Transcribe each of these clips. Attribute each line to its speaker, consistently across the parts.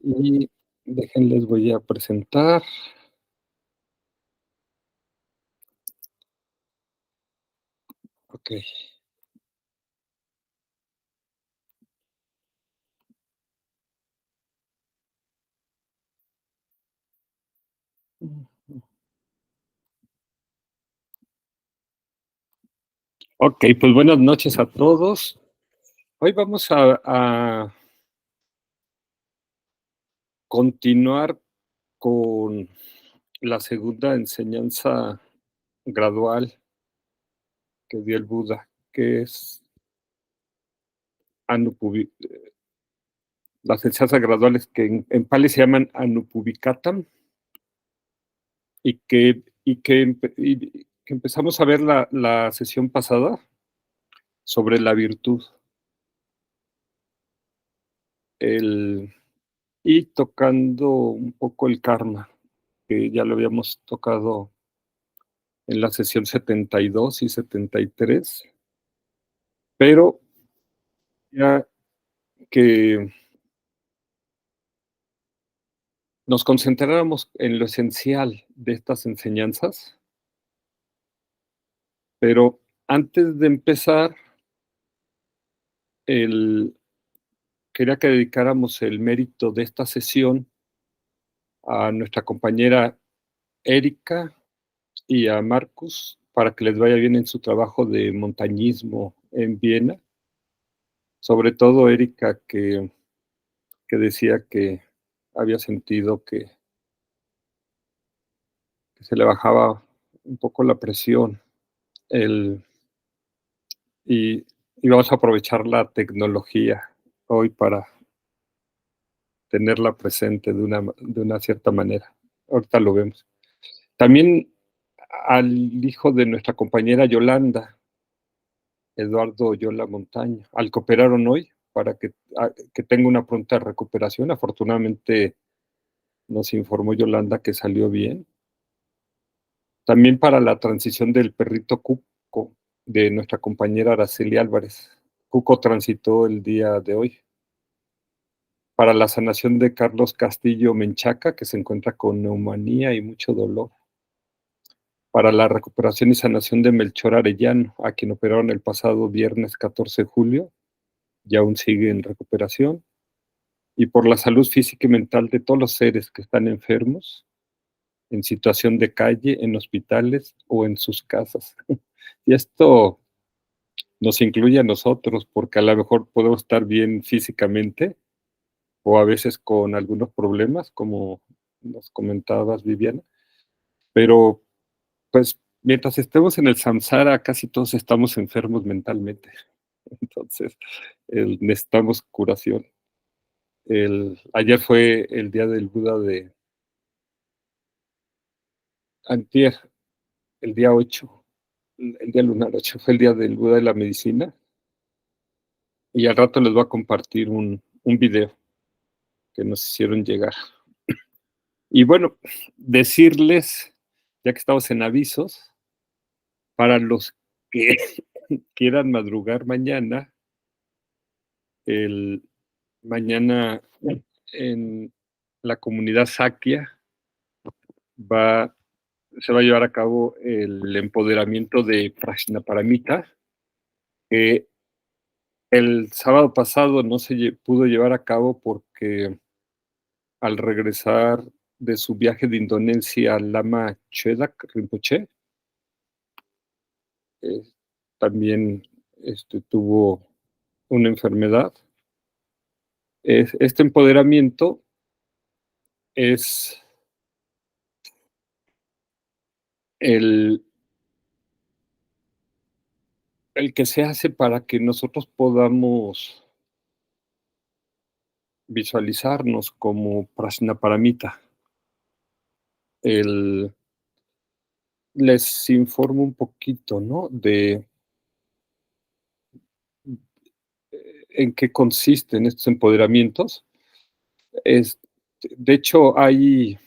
Speaker 1: Y déjenles, voy a presentar. Okey. Okey, pues buenas noches a todos. Hoy vamos a continuar con la segunda enseñanza gradual que dio el Buda, que es Anupuvi las enseñanzas graduales que en Pali se llaman Anuppavikatam, y que empezamos a ver la sesión pasada sobre la virtud, el y tocando un poco el karma, que ya lo habíamos tocado en la sesión 72 y 73, pero ya que nos concentráramos en lo esencial de estas enseñanzas, pero antes de empezar, el quería que dedicáramos el mérito de esta sesión a nuestra compañera Erika y a Marcus, para que les vaya bien en su trabajo de montañismo en Viena. Sobre todo Erika, que decía que había sentido que se le bajaba un poco la presión, el y y vamos a aprovechar la tecnología hoy para tenerla presente de una cierta manera. Ahorita lo vemos. También al hijo de nuestra compañera Yolanda, Eduardo Yola Montaño, al que operaron hoy para que tenga una pronta recuperación. Afortunadamente, nos informó Yolanda que salió bien. También para la transición del perrito Cuco, de nuestra compañera Araceli Álvarez. Cuco transitó el día de hoy. Para la sanación de Carlos Castillo Menchaca, que se encuentra con neumonía y mucho dolor. Para la recuperación y sanación de Melchor Arellano, a quien operaron el pasado viernes 14 de julio, y aún sigue en recuperación. Y por la salud física y mental de todos los seres que están enfermos, en situación de calle, en hospitales o en sus casas. Y esto nos incluye a nosotros, porque a lo mejor podemos estar bien físicamente o a veces con algunos problemas, como nos comentabas, Viviana, pero pues mientras estemos en el samsara, casi todos estamos enfermos mentalmente. Entonces, necesitamos curación. Ayer fue el día del Buda de Antier, el día 8, el día lunar 8 fue el día del Buda de la medicina, y al rato les voy a compartir un video que nos hicieron llegar. Y bueno, decirles, ya que estamos en avisos, para los que quieran madrugar mañana, el mañana en la comunidad Sakya va se va a llevar a cabo el empoderamiento de Prajnaparamita, que el sábado pasado no se pudo llevar a cabo porque al regresar de su viaje de Indonesia, Lama Chedak Rinpoche, eh, también tuvo una enfermedad. Este empoderamiento es el, el que se hace para que nosotros podamos visualizarnos como Prajnaparamita. El, Les informo un poquito, ¿no? De en qué consisten estos empoderamientos. Es, de hecho, hay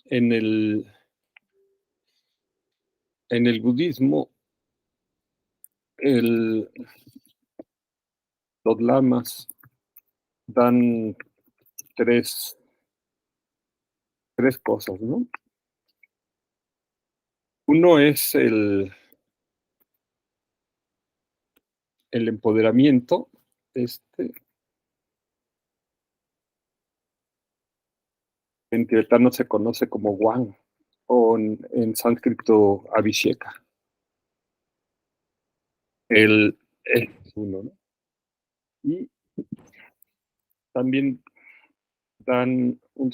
Speaker 1: en el budismo, los lamas dan tres, tres cosas, ¿no? Uno es el empoderamiento, este, en tibetano se conoce como Wang, o en sánscrito Abhisheka. Es uno, ¿no? Y también dan un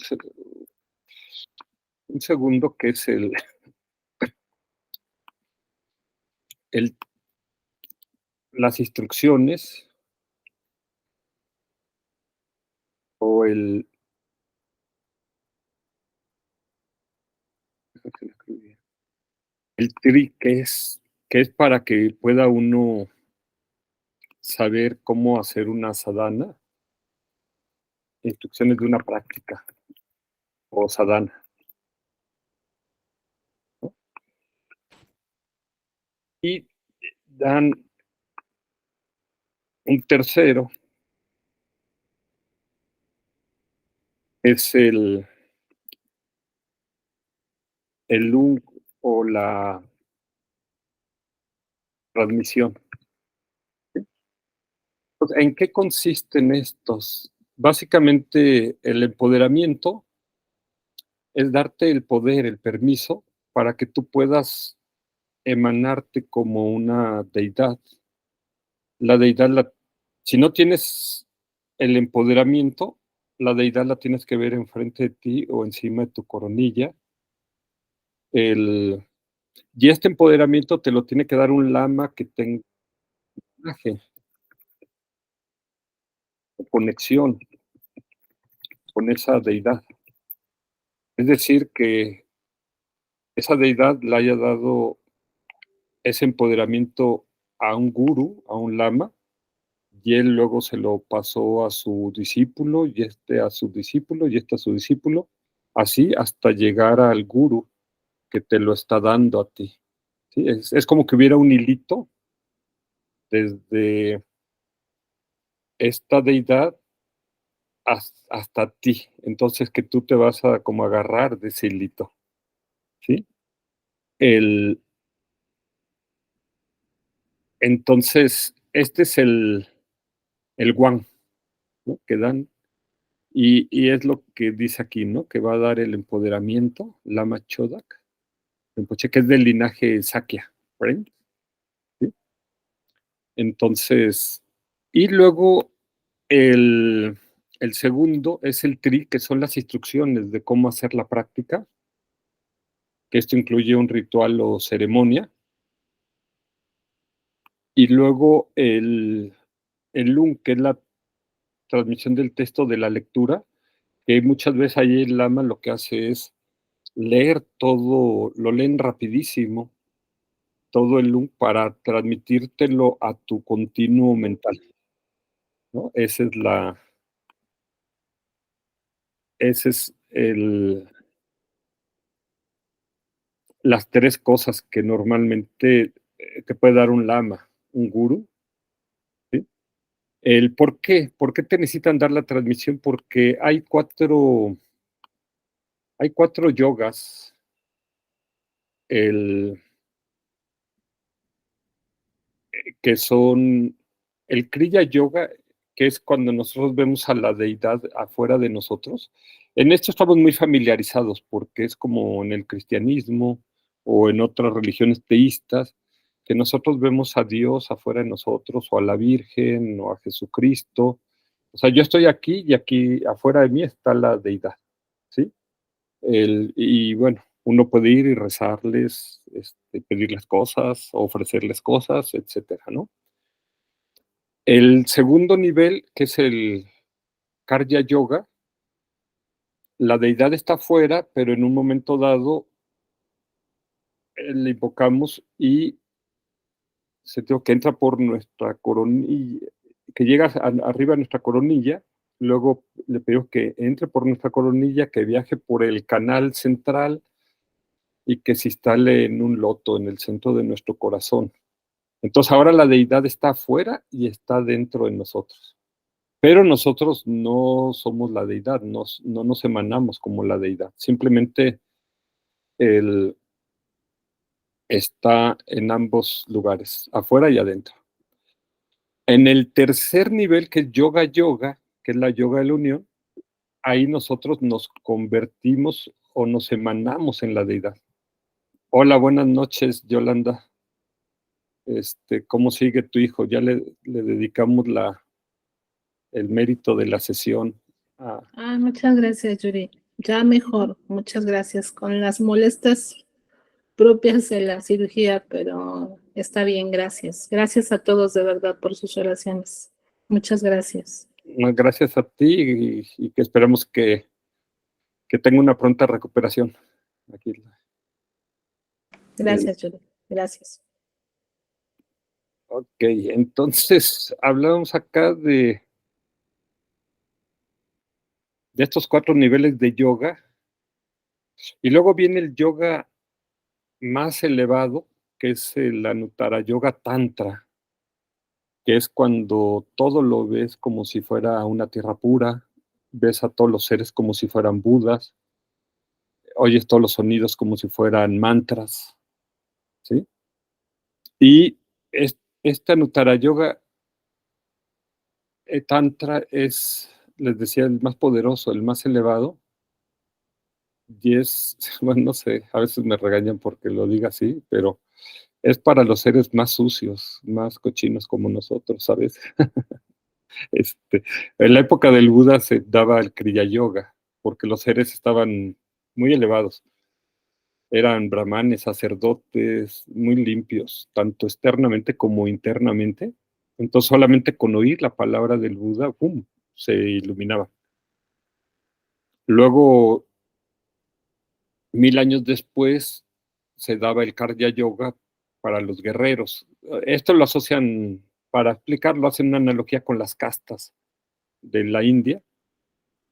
Speaker 1: segundo que es el las instrucciones o el tri, que es para que pueda uno saber cómo hacer una sadhana, instrucciones de una práctica o sadhana, ¿no? Y dan un tercero, es el lung o la transmisión. Pues, ¿en qué consisten estos? Básicamente, el empoderamiento es darte el poder, el permiso, para que tú puedas emanarte como una deidad. La deidad, si no tienes el empoderamiento, la deidad la tienes que ver enfrente de ti o encima de tu coronilla. El, y este empoderamiento te lo tiene que dar un lama que tenga conexión con esa deidad. Es decir, que esa deidad le haya dado ese empoderamiento a un gurú, a un lama, y él luego se lo pasó a su discípulo, y este a su discípulo, y este a su discípulo, así hasta llegar al gurú que te lo está dando a ti. ¿Sí? Es como que hubiera un hilito desde esta deidad hasta ti. Entonces que tú te vas a como agarrar de ese hilito. ¿Sí? El, entonces, este es el guan, ¿no? Que dan. Y es lo que dice aquí, ¿no? Que va a dar el empoderamiento, Lama Chodak, Rinpoche, que es del linaje Sakya, ¿right? ¿Sí? Entonces, y luego el, el segundo es el tri, que son las instrucciones de cómo hacer la práctica, que esto incluye un ritual o ceremonia. Y luego el lung, que es la transmisión del texto de la lectura, que muchas veces ahí el lama lo que hace es leer todo, lo leen rapidísimo, todo el lung para transmitírtelo a tu continuo mental, ¿no? Ese es las tres cosas que normalmente te puede dar un lama, un gurú, ¿sí? ¿Por qué te necesitan dar la transmisión? Porque hay cuatro yogas, el, que son el Kriya Yoga, que es cuando nosotros vemos a la deidad afuera de nosotros. En esto estamos muy familiarizados porque es como en el cristianismo o en otras religiones teístas, que nosotros vemos a Dios afuera de nosotros o a la Virgen o a Jesucristo. O sea, yo estoy aquí y aquí afuera de mí está la deidad, ¿sí? Y bueno, uno puede ir y rezarles, pedirles cosas, ofrecerles cosas, etcétera, ¿no? El segundo nivel, que es el Karya Yoga, la deidad está afuera, pero en un momento dado le invocamos y se tengo que entra por nuestra coronilla, que llega arriba de nuestra coronilla, luego le pedimos que entre por nuestra coronilla, que viaje por el canal central y que se instale en un loto en el centro de nuestro corazón. Entonces ahora la deidad está afuera y está dentro de nosotros. Pero nosotros no somos la deidad, no nos emanamos como la deidad. Simplemente el, está en ambos lugares, afuera y adentro. En el tercer nivel, que es yoga yoga, que es la yoga de la unión, ahí nosotros nos convertimos o nos emanamos en la deidad. Hola, buenas noches, Yolanda. ¿Cómo sigue tu hijo? Ya le dedicamos el mérito de la sesión.
Speaker 2: Muchas gracias, Yuri. Ya mejor, muchas gracias. Con las molestias propias de la cirugía, pero está bien, gracias. Gracias a todos de verdad por sus oraciones. Muchas gracias.
Speaker 1: Gracias a ti y que esperamos que tenga una pronta recuperación. Aquí.
Speaker 2: Gracias, Yuri. Gracias.
Speaker 1: Ok, entonces hablábamos acá de estos 4 niveles de yoga, y luego viene el yoga más elevado, que es el Anuttara Yoga Tantra, que es cuando todo lo ves como si fuera una tierra pura, ves a todos los seres como si fueran Budas, oyes todos los sonidos como si fueran mantras, ¿sí? Y este Anuttara Yoga Tantra es, les decía, el más poderoso, el más elevado, y es, bueno, no sé, a veces me regañan porque lo diga así, pero es para los seres más sucios, más cochinos como nosotros, ¿sabes? Este, en la época del Buda se daba el Kriya Yoga, porque los seres estaban muy elevados. Eran brahmanes, sacerdotes, muy limpios, tanto externamente como internamente. Entonces, solamente con oír la palabra del Buda, ¡pum!, se iluminaba. Luego, 1000 años después, se daba el Karya Yoga para los guerreros. Esto lo asocian, para explicarlo, hacen una analogía con las castas de la India.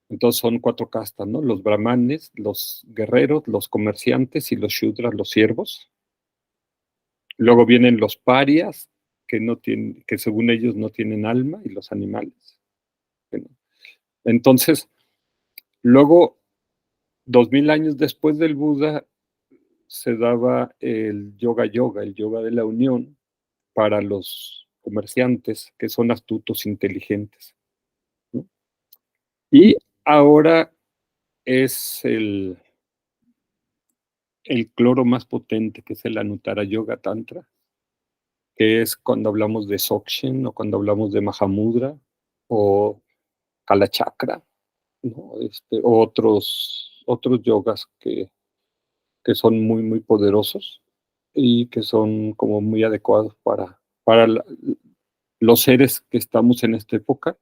Speaker 1: Entonces son 4 castas, ¿no? Los brahmanes, los guerreros, los comerciantes y los shudras, los siervos. Luego vienen los parias, que según ellos no tienen alma, y los animales. Entonces, luego, 2000 años después del Buda, se daba el yoga yoga, el yoga de la unión, para los comerciantes que son astutos, inteligentes, ¿no? Y ahora es el cloro más potente, que es el Anuttara Yoga Tantra, que es cuando hablamos de Sokshen o cuando hablamos de Mahamudra o Kalachakra, ¿no? O otros yogas que son muy, muy poderosos y que son como muy adecuados para los seres que estamos en esta época.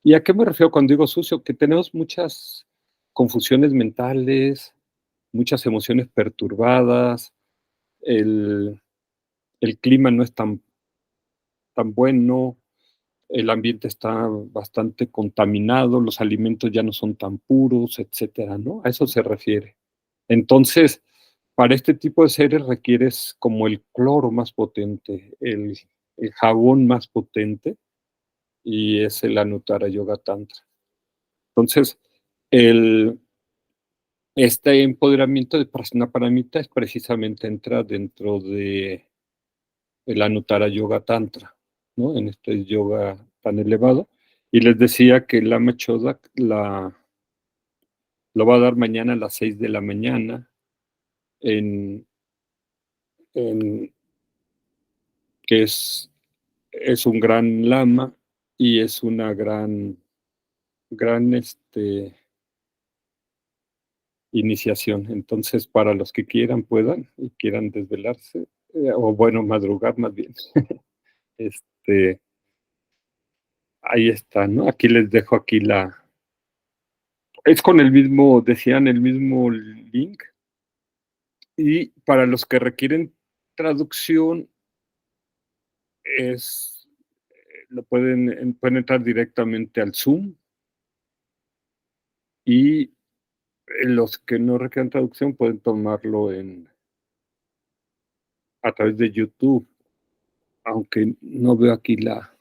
Speaker 1: ¿Y a qué me refiero cuando digo sucio? Que tenemos muchas confusiones mentales, muchas emociones perturbadas, el, el clima no es tan bueno, el ambiente está bastante contaminado, los alimentos ya no son tan puros, etcétera, ¿no? A eso se refiere. Entonces, para este tipo de seres requieres como el cloro más potente, el jabón más potente, y es el Anuttara Yoga Tantra. Entonces, este empoderamiento de Prajnaparamita es precisamente entra dentro de el Anuttara Yoga Tantra, ¿no? En este yoga tan elevado. Y les decía que el Lama Chodak lo va a dar mañana a las 6 de la mañana, en, en, que es un gran lama y es una gran iniciación. Entonces, para los que quieran, puedan y quieran desvelarse, o bueno, madrugar más bien. este, Ahí está, ¿no? Aquí les dejo aquí es con el mismo, decían, el mismo link. Y para los que requieren traducción, pueden entrar directamente al Zoom, y los que no requieran traducción pueden tomarlo a través de YouTube, aunque no veo aquí la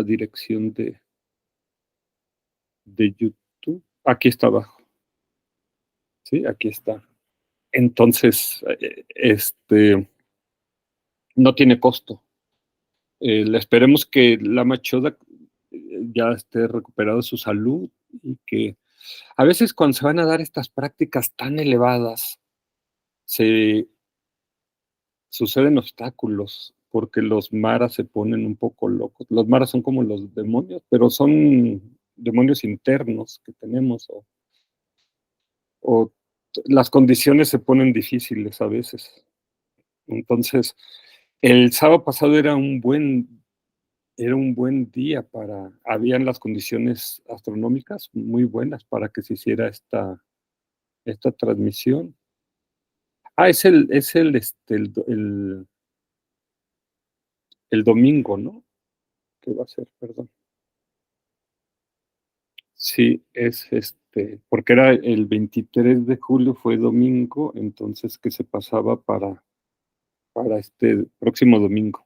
Speaker 1: dirección de YouTube. Aquí está abajo. Sí, aquí está. Entonces, no tiene costo. Esperemos que Lama Choda ya esté recuperado de su salud y que a veces cuando se van a dar estas prácticas tan elevadas, se suceden obstáculos porque los maras se ponen un poco locos. Los maras son como los demonios, pero son demonios internos que tenemos o las condiciones se ponen difíciles a veces. Entonces, el sábado pasado era un buen día habían las condiciones astronómicas muy buenas para que se hiciera esta transmisión. El domingo, ¿no? ¿Qué va a ser? Perdón. Sí, porque era el 23 de julio, fue domingo, entonces que se pasaba para este próximo domingo.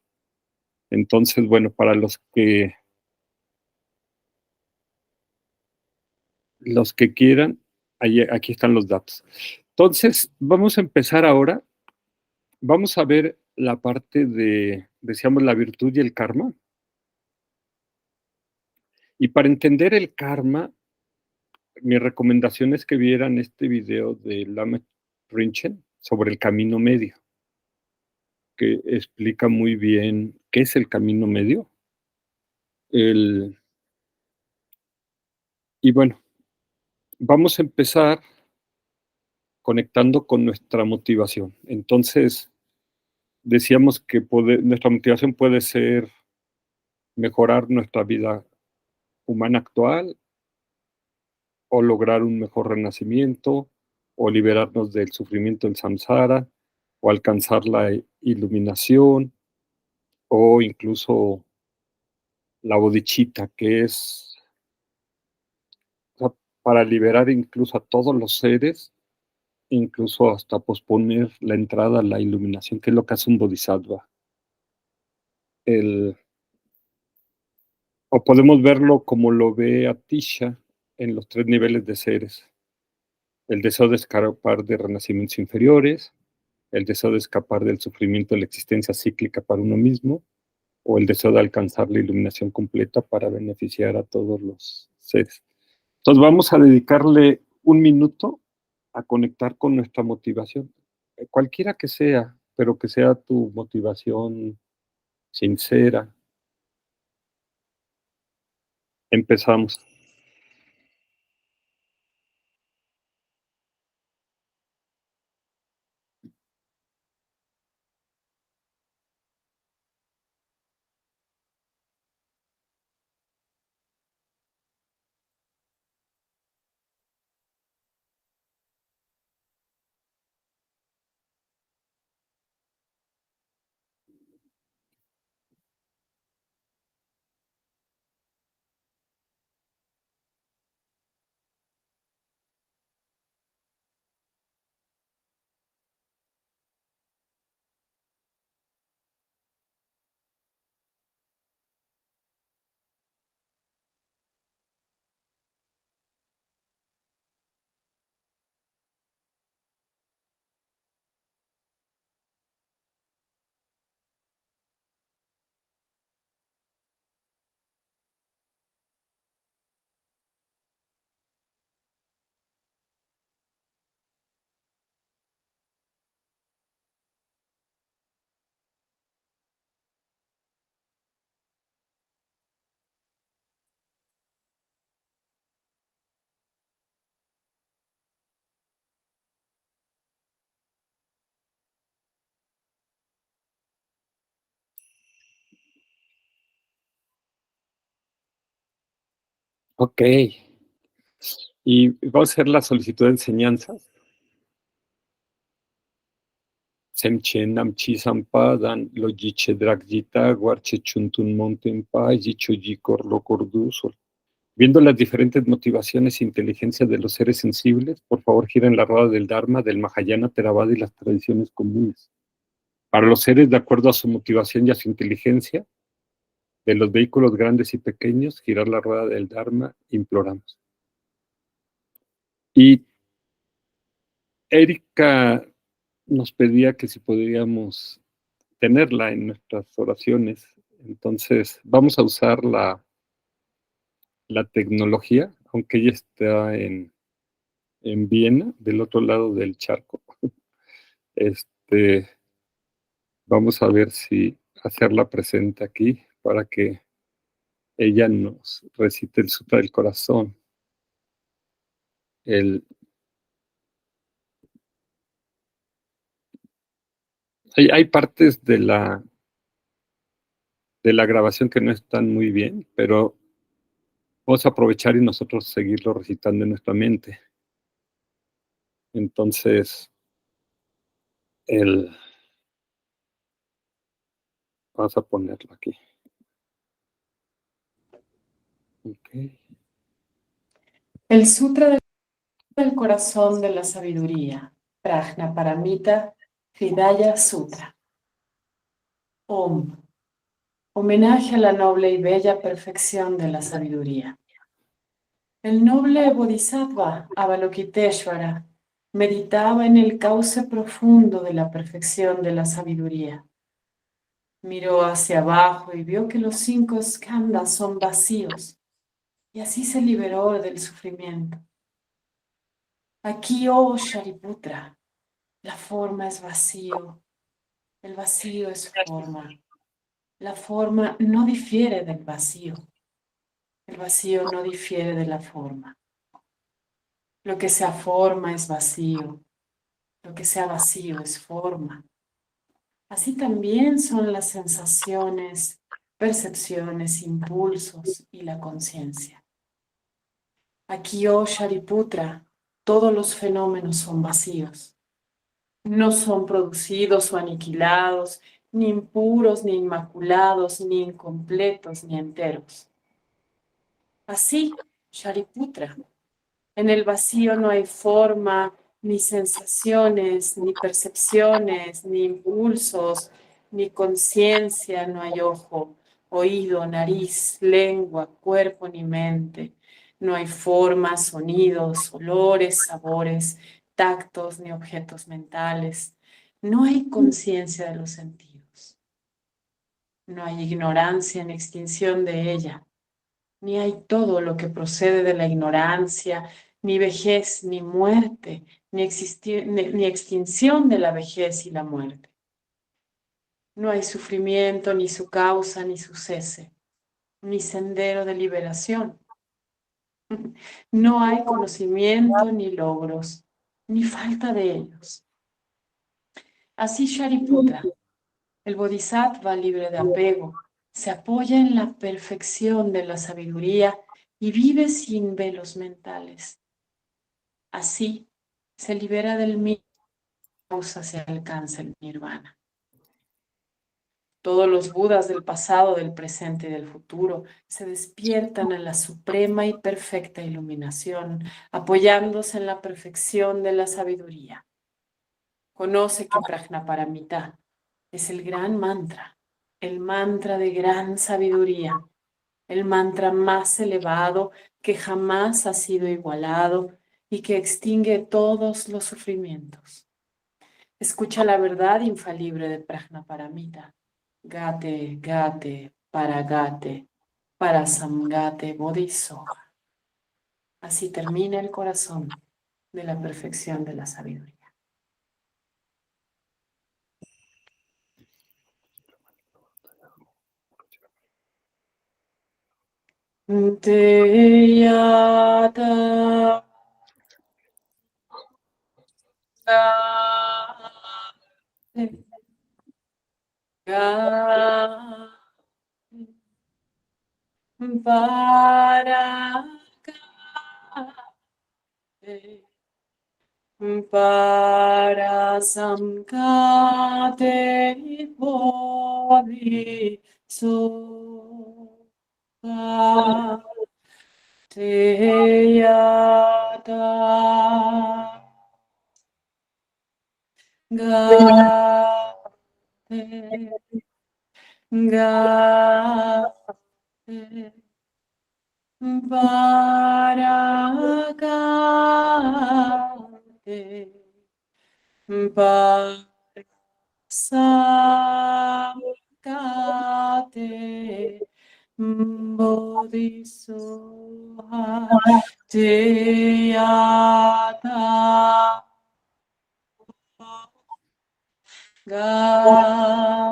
Speaker 1: Entonces, bueno, para los que quieran, aquí están los datos. Entonces, vamos a empezar ahora. Vamos a ver la parte decíamos, la virtud y el karma. Y para entender el karma, mi recomendación es que vieran este video de Lama Rinchen sobre el camino medio, que explica muy bien qué es el camino medio. Y bueno, vamos a empezar conectando con nuestra motivación. Entonces, decíamos que nuestra motivación puede ser mejorar nuestra vida humana actual, o lograr un mejor renacimiento, o liberarnos del sufrimiento en samsara, o alcanzar la iluminación, o incluso la bodhicitta, que es, o sea, para liberar incluso a todos los seres, incluso hasta posponer la entrada a la iluminación, que es lo que hace un bodhisattva. O podemos verlo como lo ve Atisha en los 3 niveles de seres: el deseo de escapar de renacimientos inferiores, el deseo de escapar del sufrimiento de la existencia cíclica para uno mismo, o el deseo de alcanzar la iluminación completa para beneficiar a todos los seres. Entonces vamos a dedicarle un minuto a conectar con nuestra motivación, cualquiera que sea, pero que sea tu motivación sincera. Empezamos. Ok. Y vamos a hacer la solicitud de enseñanzas. Semchen Namchi Sampadan, Lojiche Dragjita, Guarche Chuntun Mountain Pai, Jichojikor Locordusol. Viendo las diferentes motivaciones e inteligencias de los seres sensibles, por favor giren la rueda del Dharma, del Mahayana, Theravada y las tradiciones comunes. Para los seres de acuerdo a su motivación y a su inteligencia, de los vehículos grandes y pequeños, girar la rueda del Dharma, imploramos. Y Erika nos pedía que si podíamos tenerla en nuestras oraciones. Entonces, vamos a usar la tecnología, aunque ella está en Viena, del otro lado del charco. Vamos a ver si hacerla presente aquí para que ella nos recite el Sutra del Corazón. Hay partes de la grabación que no están muy bien, pero vamos a aprovechar y nosotros seguirlo recitando en nuestra mente. Entonces, vamos a ponerlo aquí. Okay.
Speaker 3: El Sutra del Corazón de la Sabiduría, Prajnaparamita Hridaya Sutra. Om. Homenaje a la noble y bella perfección de la sabiduría. El noble Bodhisattva Avalokiteshvara meditaba en el cauce profundo de la perfección de la sabiduría. Miró hacia abajo y vio que los 5 skandhas son vacíos, y así se liberó del sufrimiento. Aquí, oh Shariputra, la forma es vacío, el vacío es forma. La forma no difiere del vacío, el vacío no difiere de la forma. Lo que sea forma es vacío, lo que sea vacío es forma. Así también son las sensaciones, percepciones, impulsos y la conciencia. Aquí, oh Shariputra, todos los fenómenos son vacíos. No son producidos o aniquilados, ni impuros, ni inmaculados, ni incompletos, ni enteros. Así, Shariputra, en el vacío no hay forma, ni sensaciones, ni percepciones, ni impulsos, ni conciencia, no hay ojo, oído, nariz, lengua, cuerpo, ni mente. No hay formas, sonidos, olores, sabores, tactos, ni objetos mentales. No hay conciencia de los sentidos. No hay ignorancia ni extinción de ella. Ni hay todo lo que procede de la ignorancia, ni vejez, ni muerte, ni extinción de la vejez y la muerte. No hay sufrimiento, ni su causa, ni su cese, ni sendero de liberación. No hay conocimiento, ni logros, ni falta de ellos. Así Shariputra, el Bodhisattva libre de apego, se apoya en la perfección de la sabiduría y vive sin velos mentales. Así se libera del miedo y causa se alcanza el nirvana. Todos los budas del pasado, del presente y del futuro se despiertan a la suprema y perfecta iluminación, apoyándose en la perfección de la sabiduría. Conoce que Prajnaparamita es el gran mantra, el mantra de gran sabiduría, el mantra más elevado que jamás ha sido igualado y que extingue todos los sufrimientos. Escucha la verdad infalible de Prajnaparamita. Gate, gate, paragate, parasamgate, bodhisoha. Así termina el corazón de la perfección de la sabiduría. Te yata para samkate bodhi sukha te yata gate gate Paragate, Parasangate, Bodhisoha Teyata Gate,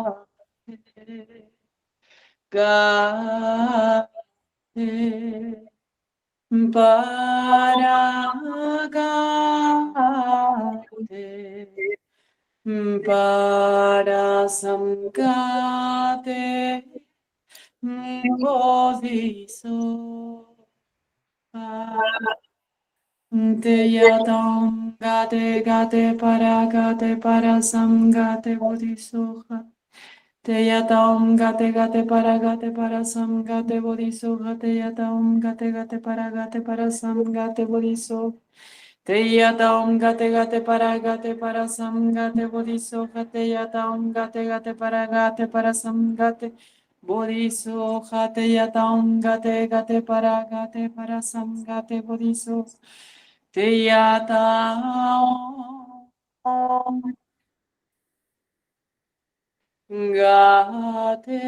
Speaker 3: Gate, Paragate, Parasamgate, Bodhisoha Teyadam gate gate paragate parasamgate bodhisoha. Teyadam gate gate paragate parasamgate bodhisoha. Teyadam gate gate paragate parasamgate bodhisoha. Teyadam gate gate paragate parasamgate bodhisoha. Teyadam gate gate paragate parasamgate bodhisoha. Teyadam gate gate paragate parasamgate bodhisoha. Teyata gate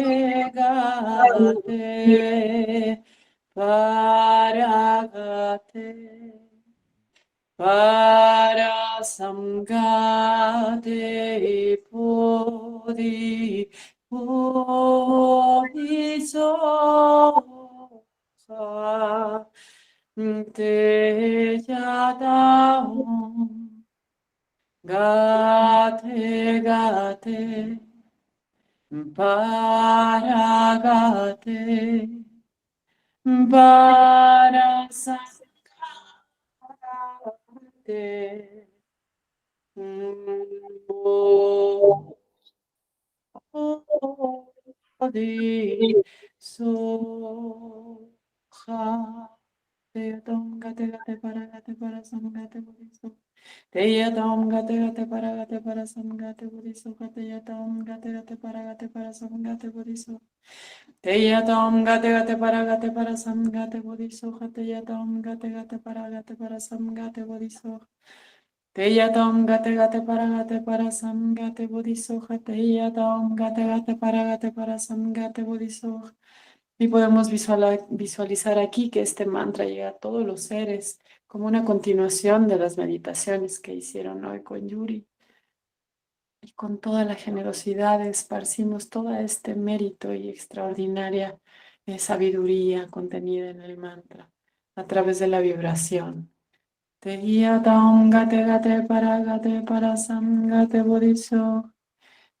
Speaker 3: gate paragate parasamgate podi podisoha Teyata gate gate paragate parasangate Bodhi soha Teyadam gate gate paragate parasamgate bodhiso. Teyadam gate gate paragate parasamgate bodhiso. Teyadam gate gate paragate parasamgate bodhiso. Teyadam gate gate paragate parasamgate bodhiso. Teyadam gate gate paragate parasamgate bodhiso. Teyadam gate gate paragate parasamgate bodhiso. Teyadam gate gate paragate parasamgate bodhiso. Y podemos visualizar aquí que este mantra llega a todos los seres como una continuación de las meditaciones que hicieron hoy con Yuri. Y con toda la generosidad esparcimos todo este mérito y extraordinaria sabiduría contenida en el mantra a través de la vibración. Te guía taum gate gate para sam gate bodhiso.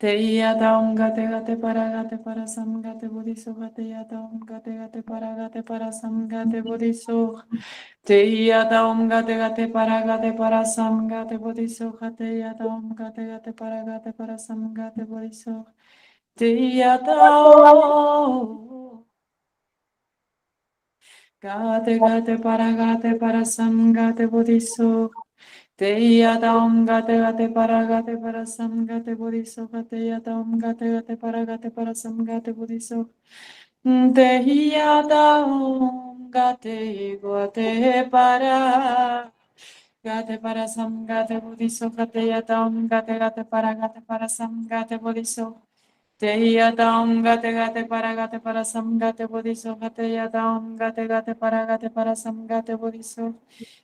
Speaker 3: Te yata om gate gate para sam gate bodhiso gate yata om gate gate para sam gate bodhiso te yata om gate gate para sam gate bodhiso gate yata om gate gate para sam gate bodhiso te yata om gate para sam gate bodhiso Teyata om gate para sam gate bodhiso teyata om gate para sam gate bodhiso teyata om gate para sam gate bodhiso teyata om gate para sam gate bodhiso teyata om gate para sam gate bodhiso teyata om gate para sam gate bodhiso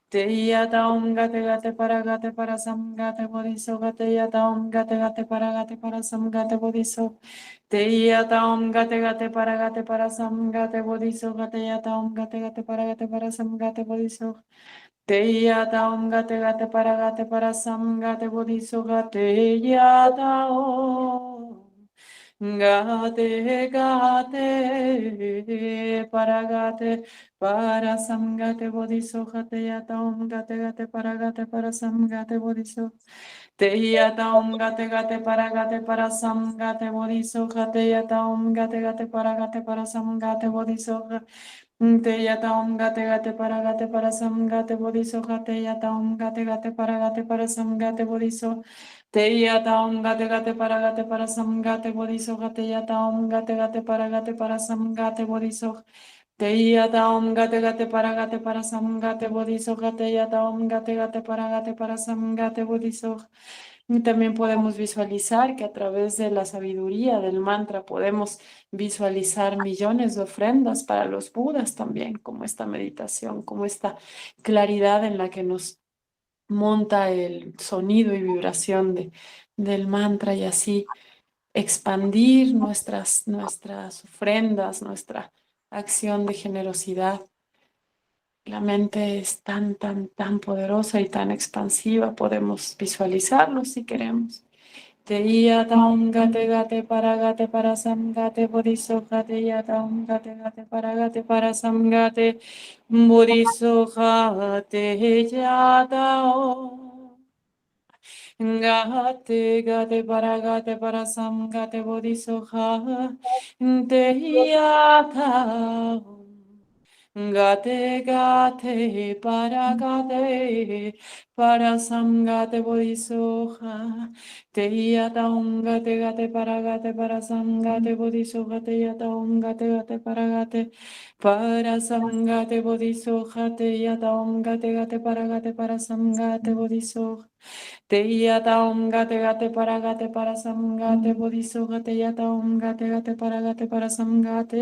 Speaker 3: Teyata om gate para sam gate bodhiso teyata om gate para sam gate bodhiso teyata om gate para sam gate bodhiso teyata om gate para sam gate bodhiso teyata om gate para sam gate bodhiso teyata om Gate, gate, para samgate bodhiso, gate yata om gate para samgate bodhiso. Te yata om gate para samgate bodhiso, gate yata om gate para samgate bodhiso. Te yata om gate para samgate bodhiso, gate yata om gate para samgate bodhiso. Te yata om gate para samgate bodhiso, gate yata om gate para samgate bodhiso. Te yata om gate gate para sam gate bodhisoja, te yata om gate para sam gate bodhisoja. Y también podemos visualizar que a través de la sabiduría del mantra podemos visualizar millones de ofrendas para los Budas también, como esta meditación, como esta claridad en la que nos monta el sonido y vibración del mantra y así expandir nuestras ofrendas, nuestra acción de generosidad. La mente es tan poderosa y tan expansiva, podemos visualizarlo si queremos. Te yata om gate para sam gate bodhisoja, te yata om gate para sam gate bodhisoja, te yata om gate para sam gate bodhisoja, te yata om gate para sam gate bodhisoja. Te yata om gate para sam gate bodhisoja, te yata om gate para sam gate bodhisoja, te yata om gate para sam gate bodhisoja. Te yata om gate para sam gate bodhisoja, te yata om gate para sam gate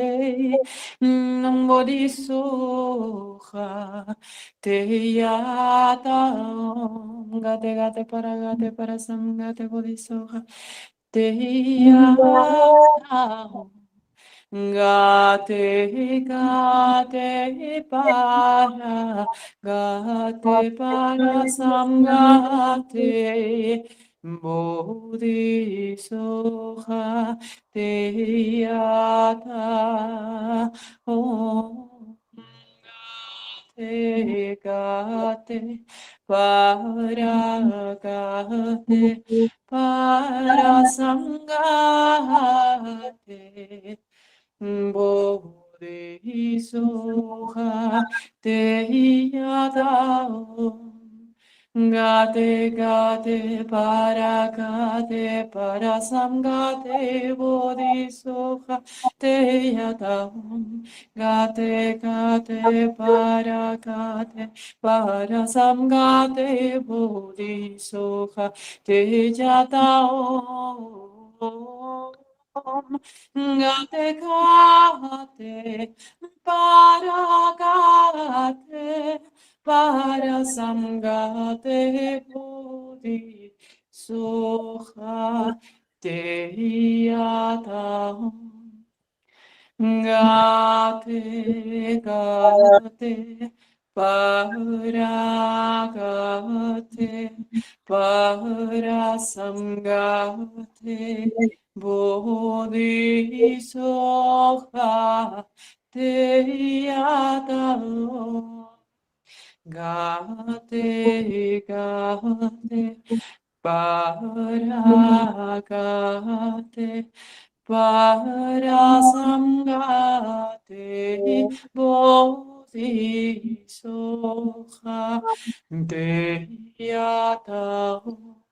Speaker 3: bodhisoja. Te yata om gate para sam gate bodhisoja, te yata om gate para sam gate bodhisoja, te yata om gate para sam gate bodhisoja, te yata om gate para sam gate bodhisoja, te yata om gate para sam gate bodhisoja, te yata om gate para sam gate bodhisoja, te yata om gate para sam gate bodhisoja, te yata om gate para sam gate bodhisoja, te yata om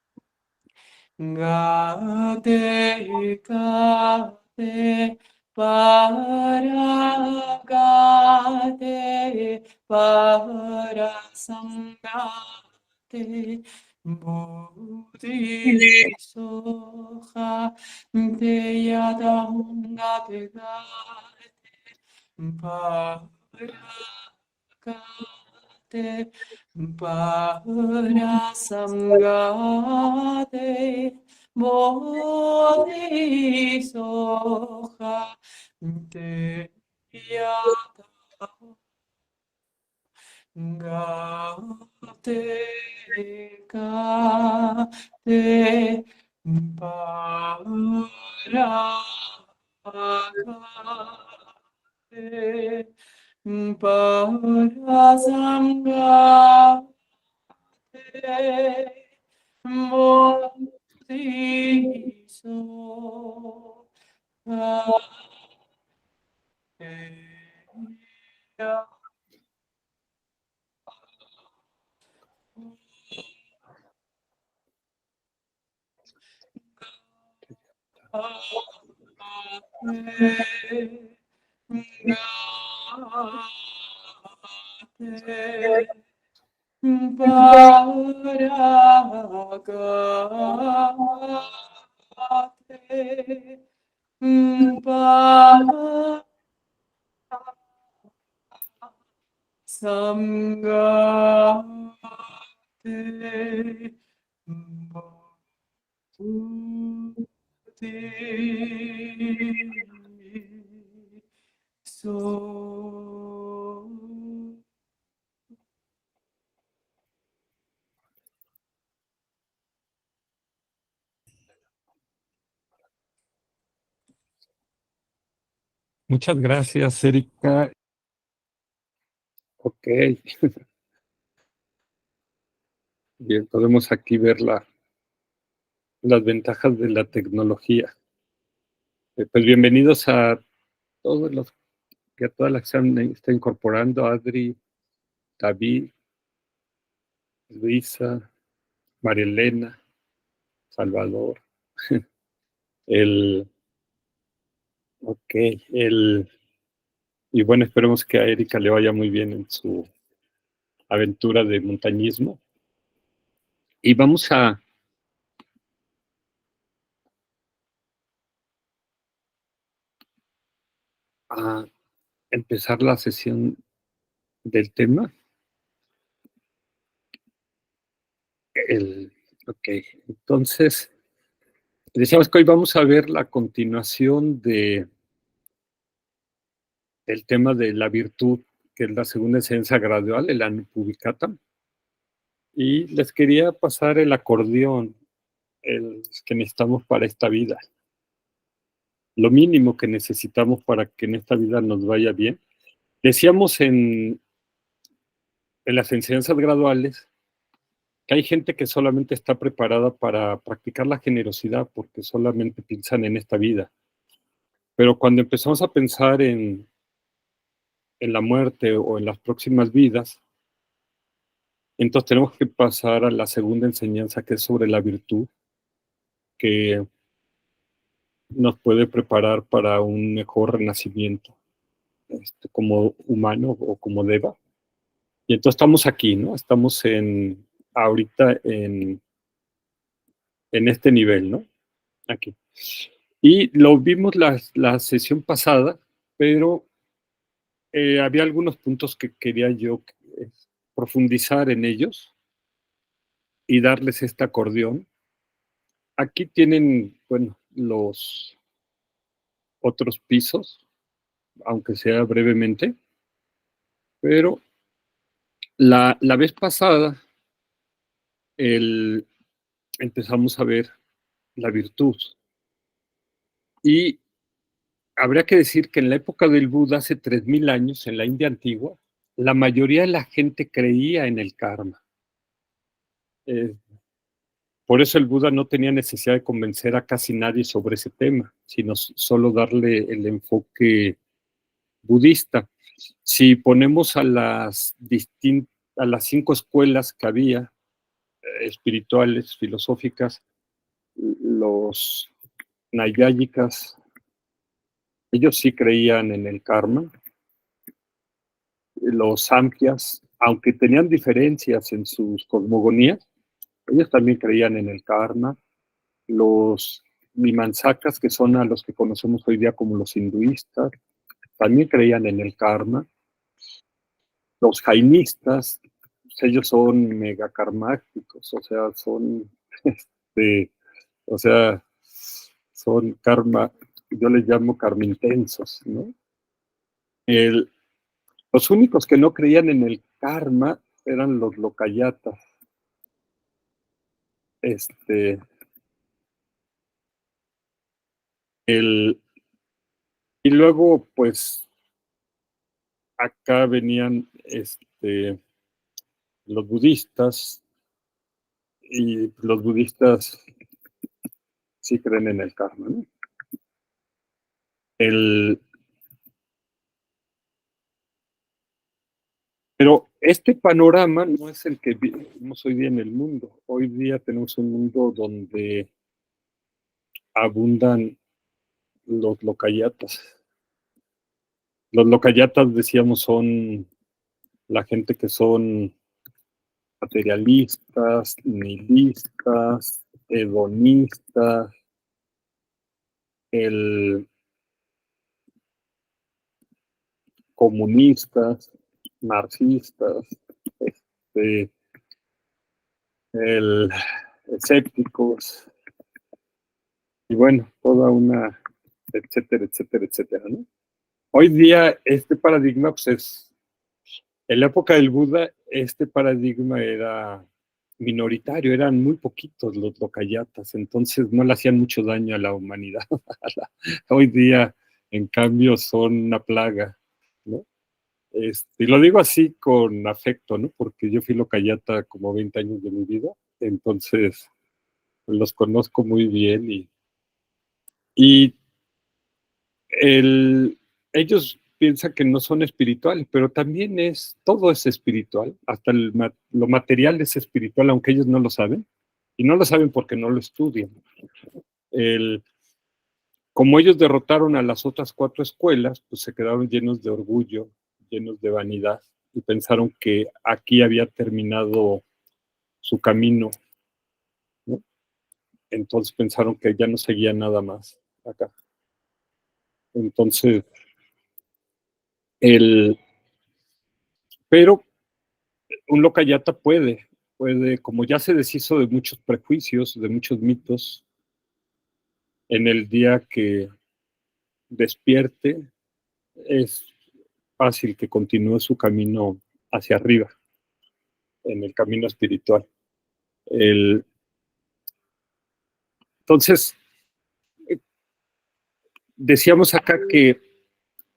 Speaker 3: gate para sam gate bodhisoja, te yata om gate para sam gate bodhisoja, te yata gate para sam gate bodhisoja, te yata Sangate so.
Speaker 1: Muchas gracias, Erika. Ok. Bien, podemos aquí ver las ventajas de la tecnología. Pues bienvenidos a todos los que a toda la acción está incorporando, Adri, David, Luisa, María Elena, Salvador. Ok, y bueno, esperemos que a Erika le vaya muy bien en su aventura de montañismo. Y vamos a empezar la sesión del tema. Ok, entonces, decíamos que hoy vamos a ver la continuación del tema de la virtud, que es la segunda enseñanza gradual, el Anupuvikata. Y les quería pasar el acordeón, el que necesitamos para esta vida. Lo mínimo que necesitamos para que en esta vida nos vaya bien. Decíamos en las enseñanzas graduales que hay gente que solamente está preparada para practicar la generosidad porque solamente piensan en esta vida. Pero cuando empezamos a pensar en la muerte o en las próximas vidas, entonces tenemos que pasar a la segunda enseñanza, que es sobre la virtud, que nos puede preparar para un mejor renacimiento, como humano o como deva. Y entonces estamos aquí, ¿no? Estamos ahorita en este nivel, ¿no? Aquí. Y lo vimos la sesión pasada, pero había algunos puntos que quería yo profundizar en ellos y darles este acordeón. Aquí tienen, bueno, los otros pisos, aunque sea brevemente, pero la vez pasada empezamos a ver la virtud. Y habría que decir que en la época del Buda, hace 3000 años, en la India antigua, la mayoría de la gente creía en el karma. Por eso el Buda no tenía necesidad de convencer a casi nadie sobre ese tema, sino solo darle el enfoque budista. Si ponemos a las 5 escuelas que había, espirituales, filosóficas, los nayáyicas, ellos sí creían en el karma. Los samkhyas, aunque tenían diferencias en sus cosmogonías, ellos también creían en el karma. Los mimamsakas, que son a los que conocemos hoy día como los hinduistas, también creían en el karma. Los jainistas, pues ellos son megakarmáticos, o sea, o sea, son karma, yo les llamo karma intensos, ¿no? Los únicos que no creían en el karma eran los lokayatas. Y luego, pues, acá venían los budistas, y los budistas sí creen en el karma, ¿no? Pero este panorama no es el que vivimos hoy día en el mundo. Hoy día tenemos un mundo donde abundan los lokayatas. Los lokayatas, decíamos, son la gente que son materialistas, nihilistas, hedonistas, comunistas, marxistas, este, escépticos, y bueno, toda una, etcétera, etcétera, etcétera, ¿no? Hoy día este paradigma, pues en la época del Buda, este paradigma era minoritario, eran muy poquitos los lokayatas, entonces no le hacían mucho daño a la humanidad. Hoy día, en cambio, son una plaga, ¿no? Y lo digo así con afecto, ¿no? Porque yo fui locayata como 20 años de mi vida, entonces los conozco muy bien y ellos piensan que no son espirituales, pero también todo es espiritual, hasta lo material es espiritual, aunque ellos no lo saben, y no lo saben porque no lo estudian. Como ellos derrotaron a las otras 4 escuelas, pues se quedaron llenos de orgullo, llenos de vanidad, y pensaron que aquí había terminado su camino, ¿no? Entonces pensaron que ya no seguía nada más acá. Entonces, pero un locayata puede, como ya se deshizo de muchos prejuicios, de muchos mitos, en el día que despierte, es fácil que continúe su camino hacia arriba, en el camino espiritual. Entonces, decíamos acá que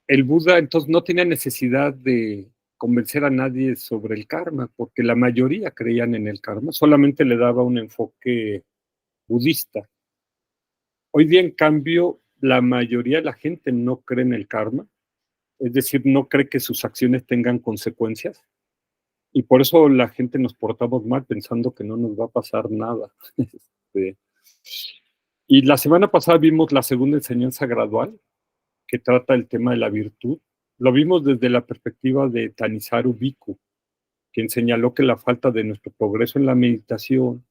Speaker 1: el Buda entonces no tenía necesidad de convencer a nadie sobre el karma, porque la mayoría creían en el karma, solamente le daba un enfoque budista. Hoy día, en cambio, la mayoría de la gente no cree en el karma, es decir, no cree que sus acciones tengan consecuencias, y por eso la gente nos portamos mal pensando que no nos va a pasar nada. Y la semana pasada vimos la segunda enseñanza gradual, que trata el tema de la virtud. Lo vimos desde la perspectiva de Tanizaru Bhikkhu, quien señaló que la falta de nuestro progreso en la meditación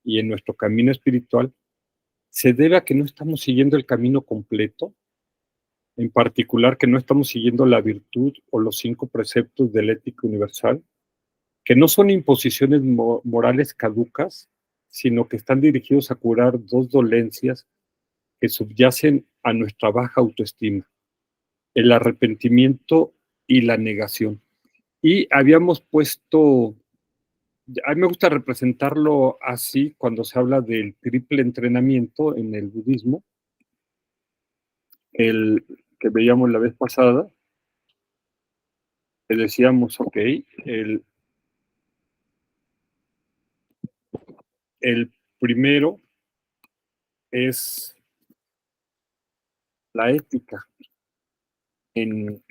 Speaker 1: y en nuestro camino espiritual se debe a que no estamos siguiendo el camino completo, en particular que no estamos siguiendo la virtud o los 5 preceptos de la ética universal, que no son imposiciones morales caducas, sino que están dirigidos a curar 2 dolencias que subyacen a nuestra baja autoestima: el arrepentimiento y la negación. Y habíamos puesto, a mí me gusta representarlo así cuando se habla del triple entrenamiento en el budismo, el que veíamos la vez pasada, que decíamos, ok, el primero es la ética, en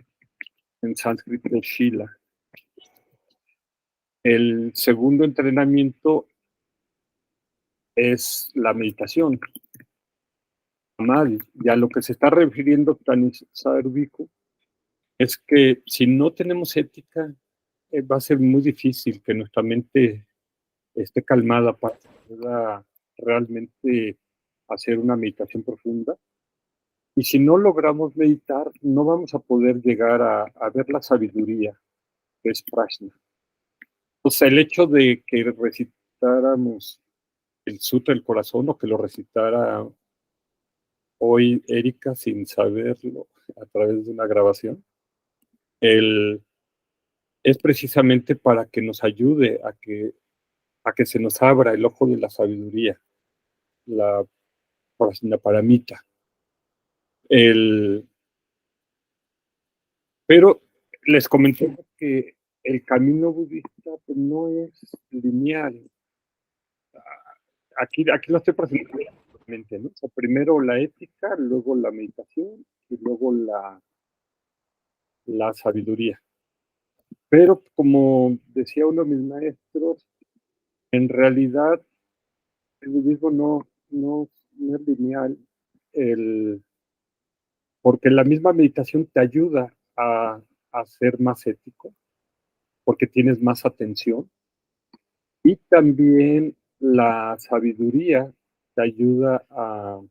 Speaker 1: sánscrito Shila. El segundo entrenamiento es la meditación, Samadhi. Y a lo que se está refiriendo Tanizaru Bhikkhu es que si no tenemos ética, va a ser muy difícil que nuestra mente esté calmada para que pueda realmente hacer una meditación profunda. Y si no logramos meditar, no vamos a poder llegar a ver la sabiduría, que es prajna. O sea, el hecho de que recitáramos el Sutra del Corazón, o que lo recitara hoy Erika sin saberlo a través de una grabación, es precisamente para que nos ayude a que se nos abra el ojo de la sabiduría, la paramita. Pero les comenté que el camino budista pues, no es lineal. Aquí lo estoy presentando, ¿no? O sea, primero la ética, luego la meditación y luego la sabiduría. Pero como decía uno de mis maestros, en realidad el budismo no es lineal, porque la misma meditación te ayuda a ser más ético, porque tienes más atención. Y también la sabiduría te ayuda a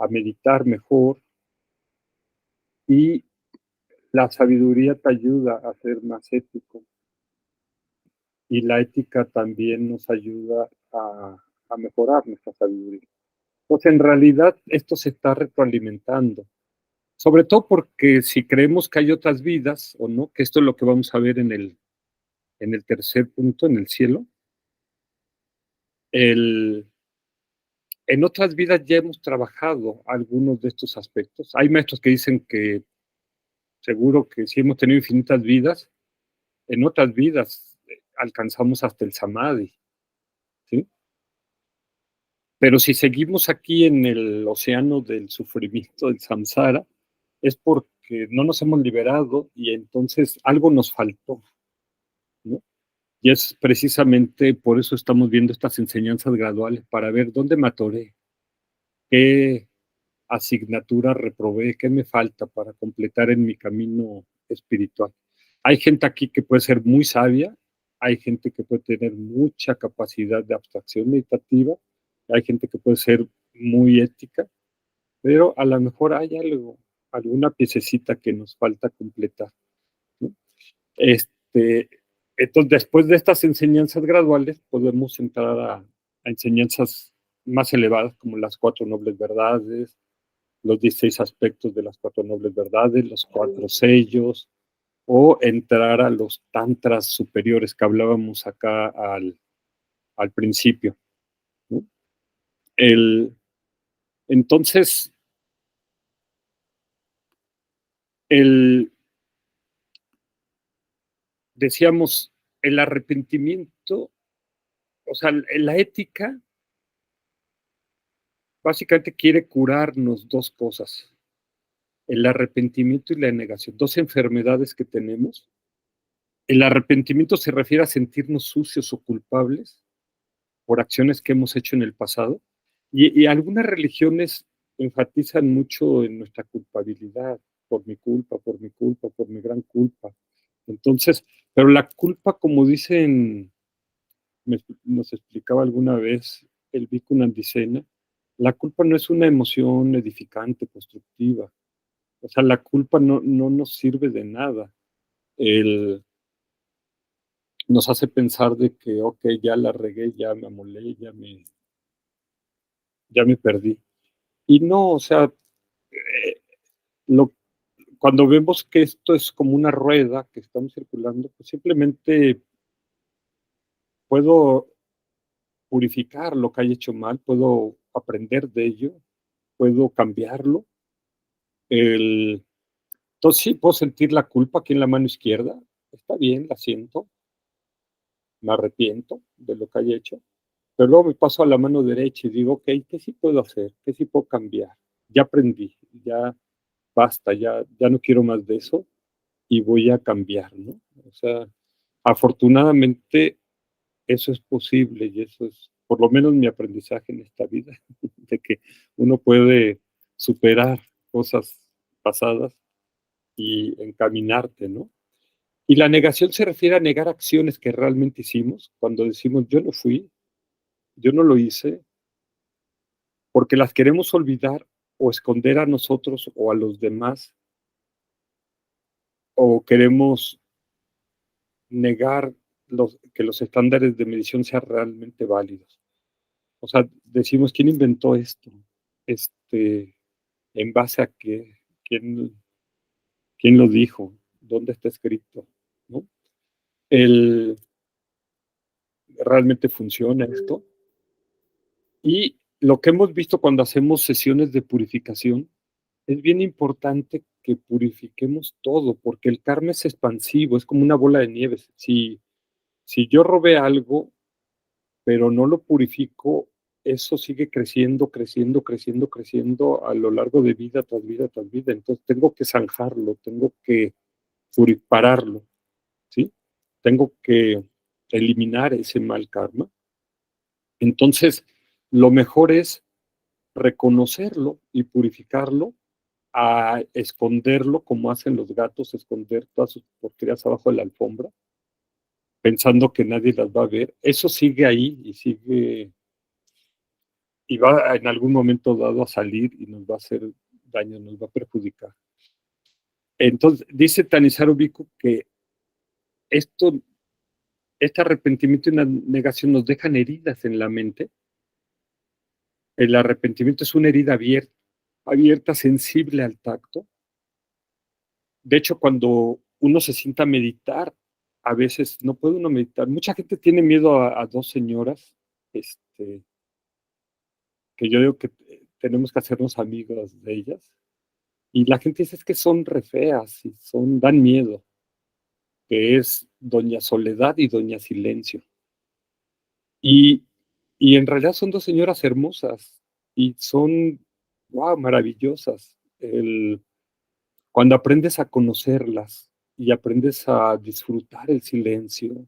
Speaker 1: meditar mejor, y la sabiduría te ayuda a ser más ético. Y la ética también nos ayuda a mejorar nuestra sabiduría. Entonces, en realidad, esto se está retroalimentando. Sobre todo porque si creemos que hay otras vidas o no, que esto es lo que vamos a ver en el tercer punto, en el cielo, en otras vidas ya hemos trabajado algunos de estos aspectos. Hay maestros que dicen que seguro que si hemos tenido infinitas vidas, en otras vidas alcanzamos hasta el samadhi, ¿sí? Pero si seguimos aquí en el océano del sufrimiento, del samsara, es porque no nos hemos liberado y entonces algo nos faltó, ¿no? Y es precisamente por eso estamos viendo estas enseñanzas graduales, para ver dónde me atoré, qué asignatura reprobé, qué me falta para completar en mi camino espiritual. Hay gente aquí que puede ser muy sabia, hay gente que puede tener mucha capacidad de abstracción meditativa, hay gente que puede ser muy ética, pero a lo mejor hay algo, alguna piececita que nos falta completar, ¿no? Entonces, después de estas enseñanzas graduales, podemos entrar a enseñanzas más elevadas, como las 4 nobles verdades, los 16 aspectos de las 4 nobles verdades, los 4 sellos, o entrar a los tantras superiores que hablábamos acá al principio, ¿no? Entonces, decíamos, el arrepentimiento, o sea, la ética básicamente quiere curarnos 2 cosas: el arrepentimiento y la negación, 2 enfermedades que tenemos. El arrepentimiento se refiere a sentirnos sucios o culpables por acciones que hemos hecho en el pasado, y algunas religiones enfatizan mucho en nuestra culpabilidad, por mi culpa, por mi culpa, por mi gran culpa. Entonces, pero la culpa, como dicen, nos explicaba alguna vez el Bhikkhu Nandisena, la culpa no es una emoción edificante, constructiva. O sea, la culpa no nos sirve de nada. Nos hace pensar de que, ok, ya la regué, ya me amolé, ya me perdí. Y no, o sea, eh, lo, cuando vemos que esto es como una rueda que estamos circulando, pues simplemente puedo purificar lo que haya hecho mal, puedo aprender de ello, puedo cambiarlo. Entonces sí, puedo sentir la culpa aquí en la mano izquierda, está bien, la siento, me arrepiento de lo que haya hecho, pero luego me paso a la mano derecha y digo, ok, ¿qué sí puedo hacer? ¿Qué sí puedo cambiar? Ya aprendí, ya basta, ya no quiero más de eso y voy a cambiar, ¿no? O sea, afortunadamente eso es posible y eso es por lo menos mi aprendizaje en esta vida, de que uno puede superar cosas pasadas y encaminarte, ¿no? Y la negación se refiere a negar acciones que realmente hicimos, cuando decimos yo no fui, yo no lo hice, porque las queremos olvidar o esconder a nosotros o a los demás, o queremos negar que los estándares de medición sean realmente válidos. O sea, decimos, ¿quién inventó esto? ¿En base a qué? ¿Quién lo dijo? ¿Dónde está escrito? ¿No? ¿Realmente funciona esto? Y lo que hemos visto cuando hacemos sesiones de purificación, es bien importante que purifiquemos todo, porque el karma es expansivo, es como una bola de nieve. Si yo robé algo, pero no lo purifico, eso sigue creciendo, creciendo, creciendo, creciendo a lo largo de vida tras vida tras vida. Entonces tengo que zanjarlo, tengo que pararlo, ¿sí? Tengo que eliminar ese mal karma. Entonces, lo mejor es reconocerlo y purificarlo a esconderlo, como hacen los gatos, esconder todas sus porquerías abajo de la alfombra, pensando que nadie las va a ver. Eso sigue ahí y sigue, y va en algún momento dado a salir y nos va a hacer daño, nos va a perjudicar. Entonces, dice Tanizaru Biku que este arrepentimiento y una negación nos dejan heridas en la mente. El arrepentimiento es una herida abierta, sensible al tacto. De hecho, cuando uno se sienta a meditar, a veces no puede uno meditar. Mucha gente tiene miedo a dos señoras, que yo digo que tenemos que hacernos amigos de ellas. Y la gente dice es que son re feas y dan miedo, que es Doña Soledad y Doña Silencio. Y en realidad son dos señoras hermosas y son, wow, maravillosas. Cuando aprendes a conocerlas y aprendes a disfrutar el silencio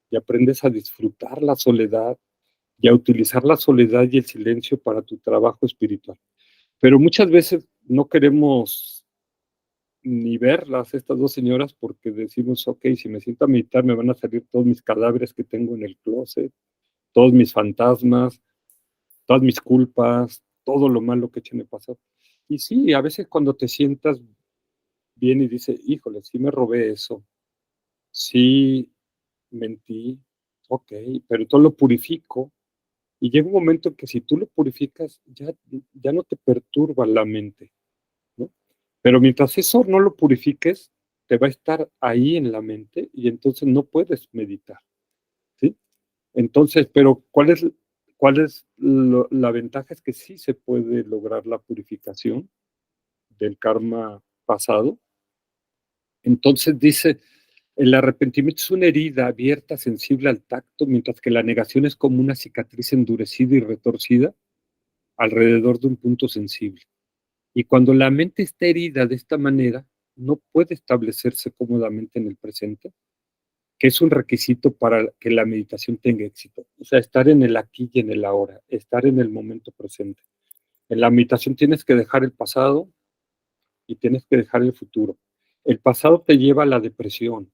Speaker 1: y aprendes a disfrutar la soledad y a utilizar la soledad y el silencio para tu trabajo espiritual. Pero muchas veces no queremos ni verlas, estas dos señoras, porque decimos, ok, si me siento a meditar me van a salir todos mis cadáveres que tengo en el closet, todos mis fantasmas, todas mis culpas, todo lo malo que he hecho en el pasado. Y sí, a veces cuando te sientas bien y dices, híjole, sí me robé eso, sí mentí, ok, pero todo lo purifico. Y llega un momento en que si tú lo purificas, ya no te perturba la mente, ¿no? Pero mientras eso no lo purifiques, te va a estar ahí en la mente y entonces no puedes meditar, ¿sí? Entonces, pero ¿cuál es la ventaja? Es que sí se puede lograr la purificación del karma pasado. Entonces dice, el arrepentimiento es una herida abierta, sensible al tacto, mientras que la negación es como una cicatriz endurecida y retorcida alrededor de un punto sensible. Y cuando la mente está herida de esta manera, no puede establecerse cómodamente en el presente, que es un requisito para que la meditación tenga éxito. O sea, estar en el aquí y en el ahora, estar en el momento presente. En la meditación tienes que dejar el pasado y tienes que dejar el futuro. El pasado te lleva a la depresión,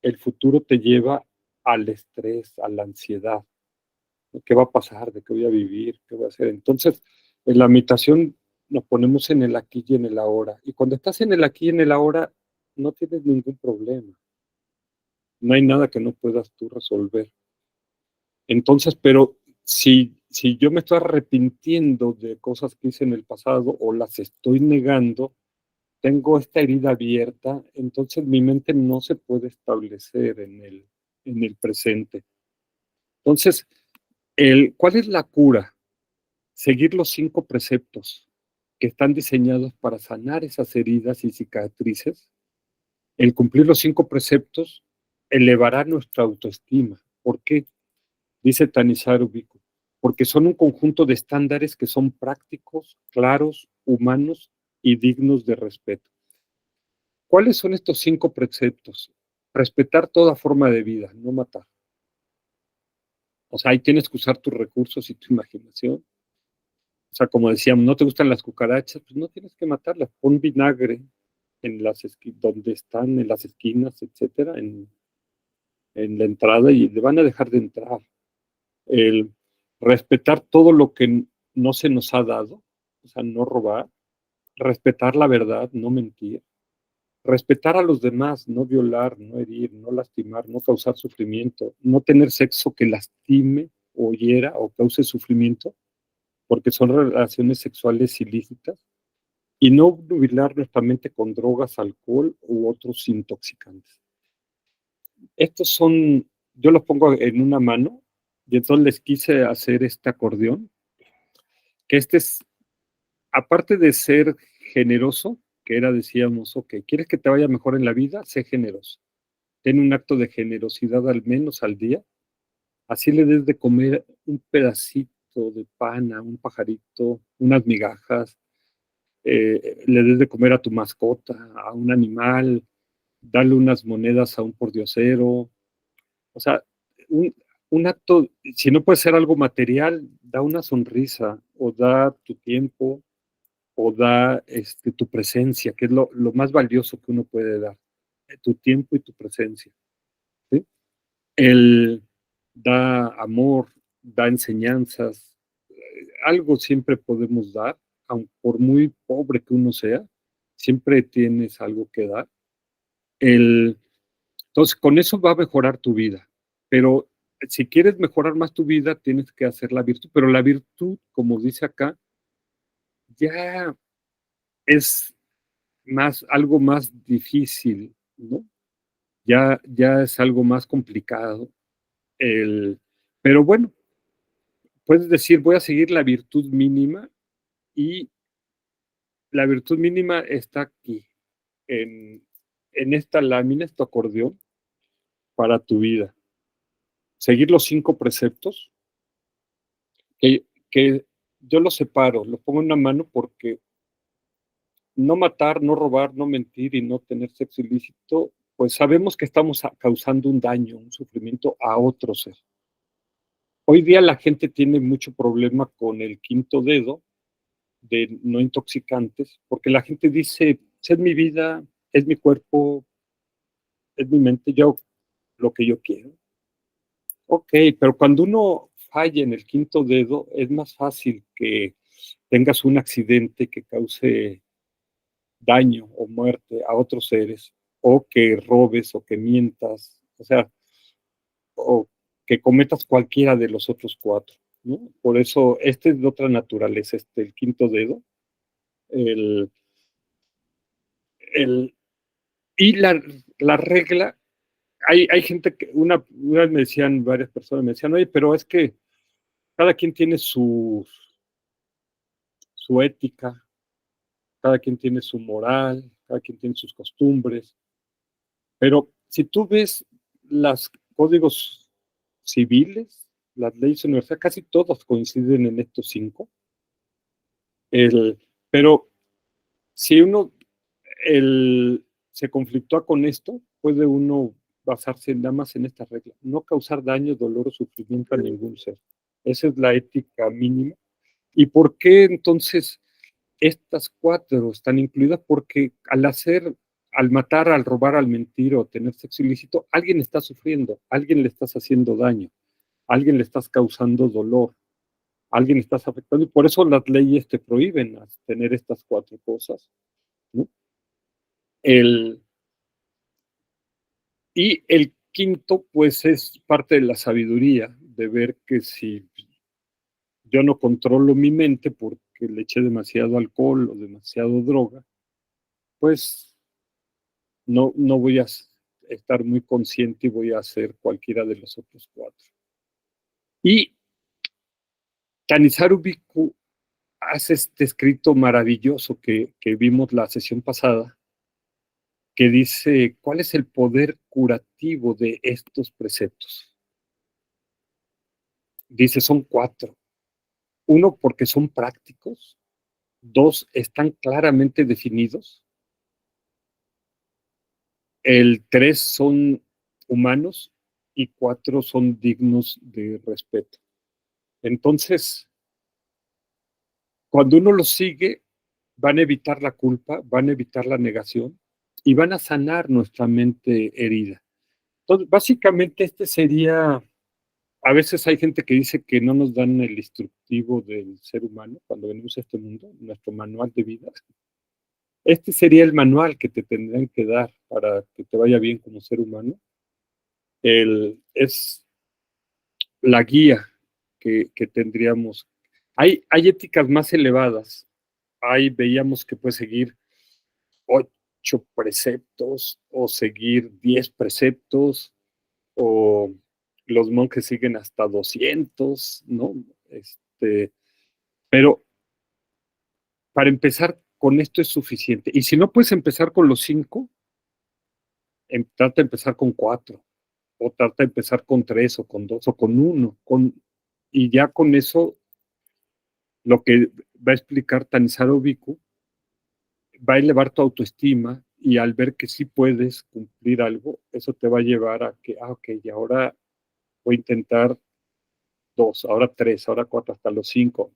Speaker 1: el futuro te lleva al estrés, a la ansiedad. ¿Qué va a pasar? ¿De qué voy a vivir? ¿Qué voy a hacer? Entonces, en la meditación nos ponemos en el aquí y en el ahora. Y cuando estás en el aquí y en el ahora, no tienes ningún problema. No hay nada que no puedas tú resolver. Entonces, pero si yo me estoy arrepintiendo de cosas que hice en el pasado o las estoy negando, tengo esta herida abierta, entonces mi mente no se puede establecer en el presente. Entonces, ¿cuál es la cura? Seguir los 5 preceptos que están diseñados para sanar esas heridas y cicatrices. El cumplir los 5 preceptos elevará nuestra autoestima. ¿Por qué? Dice Tanizaru Biku, porque son un conjunto de estándares que son prácticos, claros, humanos y dignos de respeto. ¿Cuáles son estos 5 preceptos? Respetar toda forma de vida, no matar. O sea, ahí tienes que usar tus recursos y tu imaginación. O sea, como decíamos, no te gustan las cucarachas, pues no tienes que matarlas. Pon vinagre en donde están, en las esquinas, etcétera, en la entrada y le van a dejar de entrar. El respetar todo lo que no se nos ha dado, o sea, no robar, respetar la verdad, no mentir, respetar a los demás, no violar, no herir, no lastimar, no causar sufrimiento, no tener sexo que lastime o hiera o cause sufrimiento, porque son relaciones sexuales ilícitas, y no nubilar nuestra mente con drogas, alcohol u otros intoxicantes. Estos son, yo los pongo en una mano, y entonces les quise hacer este acordeón, que es, aparte de ser generoso, que era, decíamos, ok, ¿quieres que te vaya mejor en la vida? Sé generoso. Ten un acto de generosidad al menos al día. Así le des de comer un pedacito de pan a un pajarito, unas migajas, le des de comer a tu mascota, a un animal, darle unas monedas a un pordiosero. O sea, un, un acto, si no puede ser algo material, da una sonrisa o da tu tiempo o da tu presencia, que es lo más valioso que uno puede dar, tu tiempo y tu presencia. ¿Sí? Él da amor, da enseñanzas, algo siempre podemos dar, aun por muy pobre que uno sea, siempre tienes algo que dar. Entonces, con eso va a mejorar tu vida, pero si quieres mejorar más tu vida, tienes que hacer la virtud, pero la virtud, como dice acá, ya es algo más difícil, ¿no? Ya es algo más complicado. Pero bueno, puedes decir, voy a seguir la virtud mínima, y la virtud mínima está aquí, en esta lámina, este acordeón, para tu vida. Seguir los 5 preceptos, que yo los separo, los pongo en una mano porque no matar, no robar, no mentir y no tener sexo ilícito, pues sabemos que estamos causando un daño, un sufrimiento a otro ser. Hoy día la gente tiene mucho problema con el 5º dedo de no intoxicantes, porque la gente dice, es mi vida, es mi cuerpo, es mi mente, yo lo que yo quiero. Ok, pero cuando uno falla en el 5º dedo, es más fácil que tengas un accidente que cause daño o muerte a otros seres, o que robes o que mientas, o sea, o que cometas cualquiera de los otros 4, ¿no? Por eso, este es de otra naturaleza, el 5º dedo, el, el, y la regla, hay gente que, una vez me decían, varias personas me decían, oye, pero es que cada quien tiene su ética, cada quien tiene su moral, cada quien tiene sus costumbres, pero si tú ves los códigos civiles, las leyes universales, casi todos coinciden en estos 5. Pero si uno se conflictúa con esto, puede uno basarse nada más en esta regla: no causar daño, dolor o sufrimiento a ningún ser. Esa es la ética mínima. ¿Y por qué entonces estas 4 están incluidas? Porque al matar, al robar, al mentir o tener sexo ilícito, alguien está sufriendo, alguien le estás haciendo daño, alguien le estás causando dolor, alguien le estás afectando, y por eso las leyes te prohíben tener estas 4 cosas, ¿no? Y el 5º, pues, es parte de la sabiduría, de ver que si yo no controlo mi mente porque le eché demasiado alcohol o demasiado droga, pues no voy a estar muy consciente y voy a hacer cualquiera de los otros 4. Y Tanizaru Bhikkhu hace este escrito maravilloso que vimos la sesión pasada, que dice, ¿cuál es el poder curativo de estos preceptos? Dice, son 4. 1, porque son prácticos. 2, están claramente definidos. El 3, son humanos. Y 4, son dignos de respeto. Entonces, cuando uno los sigue, van a evitar la culpa, van a evitar la negación y van a sanar nuestra mente herida. Entonces, básicamente este sería, a veces hay gente que dice que no nos dan el instructivo del ser humano cuando venimos a este mundo, nuestro manual de vida. Este sería el manual que te tendrían que dar para que te vaya bien como ser humano. Es la guía que tendríamos. Hay éticas más elevadas. Ahí veíamos que puedes seguir 8 preceptos o seguir 10 preceptos, o los monjes siguen hasta 200, ¿no? Pero para empezar con esto es suficiente. Y si no puedes empezar con los 5, trata de empezar con 4, o trata de empezar con 3, o con 2, o con 1, y ya con eso, lo que va a explicar Tanizaru Bhikkhu, va a elevar tu autoestima, y al ver que sí puedes cumplir algo, eso te va a llevar a que, ok, y ahora voy a intentar 2, ahora 3, ahora 4, hasta los 5,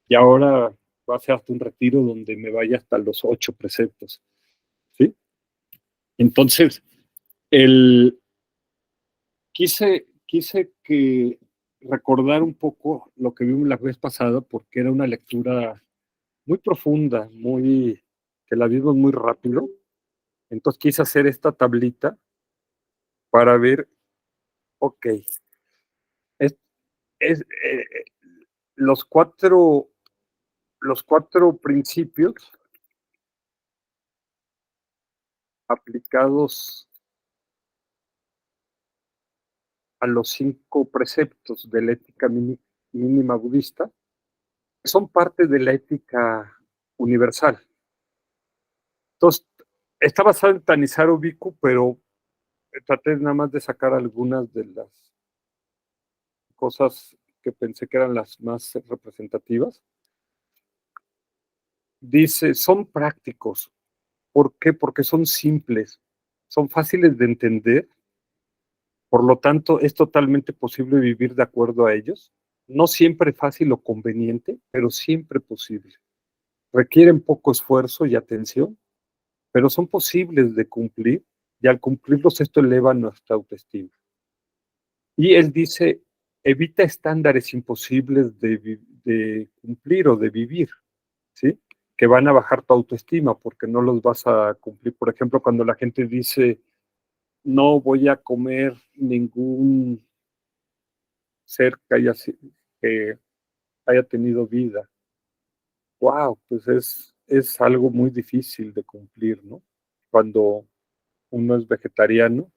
Speaker 1: y ahora va a ser hasta un retiro donde me vaya hasta los 8 preceptos, ¿sí? Entonces, quise que recordar un poco lo que vimos la vez pasada, porque era una lectura muy profunda, que la vimos muy rápido. Entonces quise hacer esta tablita para ver, ok, es, los cuatro principios aplicados a los 5 preceptos de la ética mínima budista son parte de la ética universal. Entonces, está basado en Tanisaru Bhikkhu, pero traté nada más de sacar algunas de las cosas que pensé que eran las más representativas. Dice, son prácticos. ¿Por qué? Porque son simples, son fáciles de entender, por lo tanto, es totalmente posible vivir de acuerdo a ellos. No siempre fácil o conveniente, pero siempre posible. Requieren poco esfuerzo y atención, pero son posibles de cumplir, y al cumplirlos esto eleva nuestra autoestima. Y él dice, evita estándares imposibles de cumplir o de vivir, ¿sí? Que van a bajar tu autoestima porque no los vas a cumplir. Por ejemplo, cuando la gente dice, no voy a comer ningún ser que haya tenido vida. Wow, pues es algo muy difícil de cumplir, ¿no? Cuando uno es vegetariano,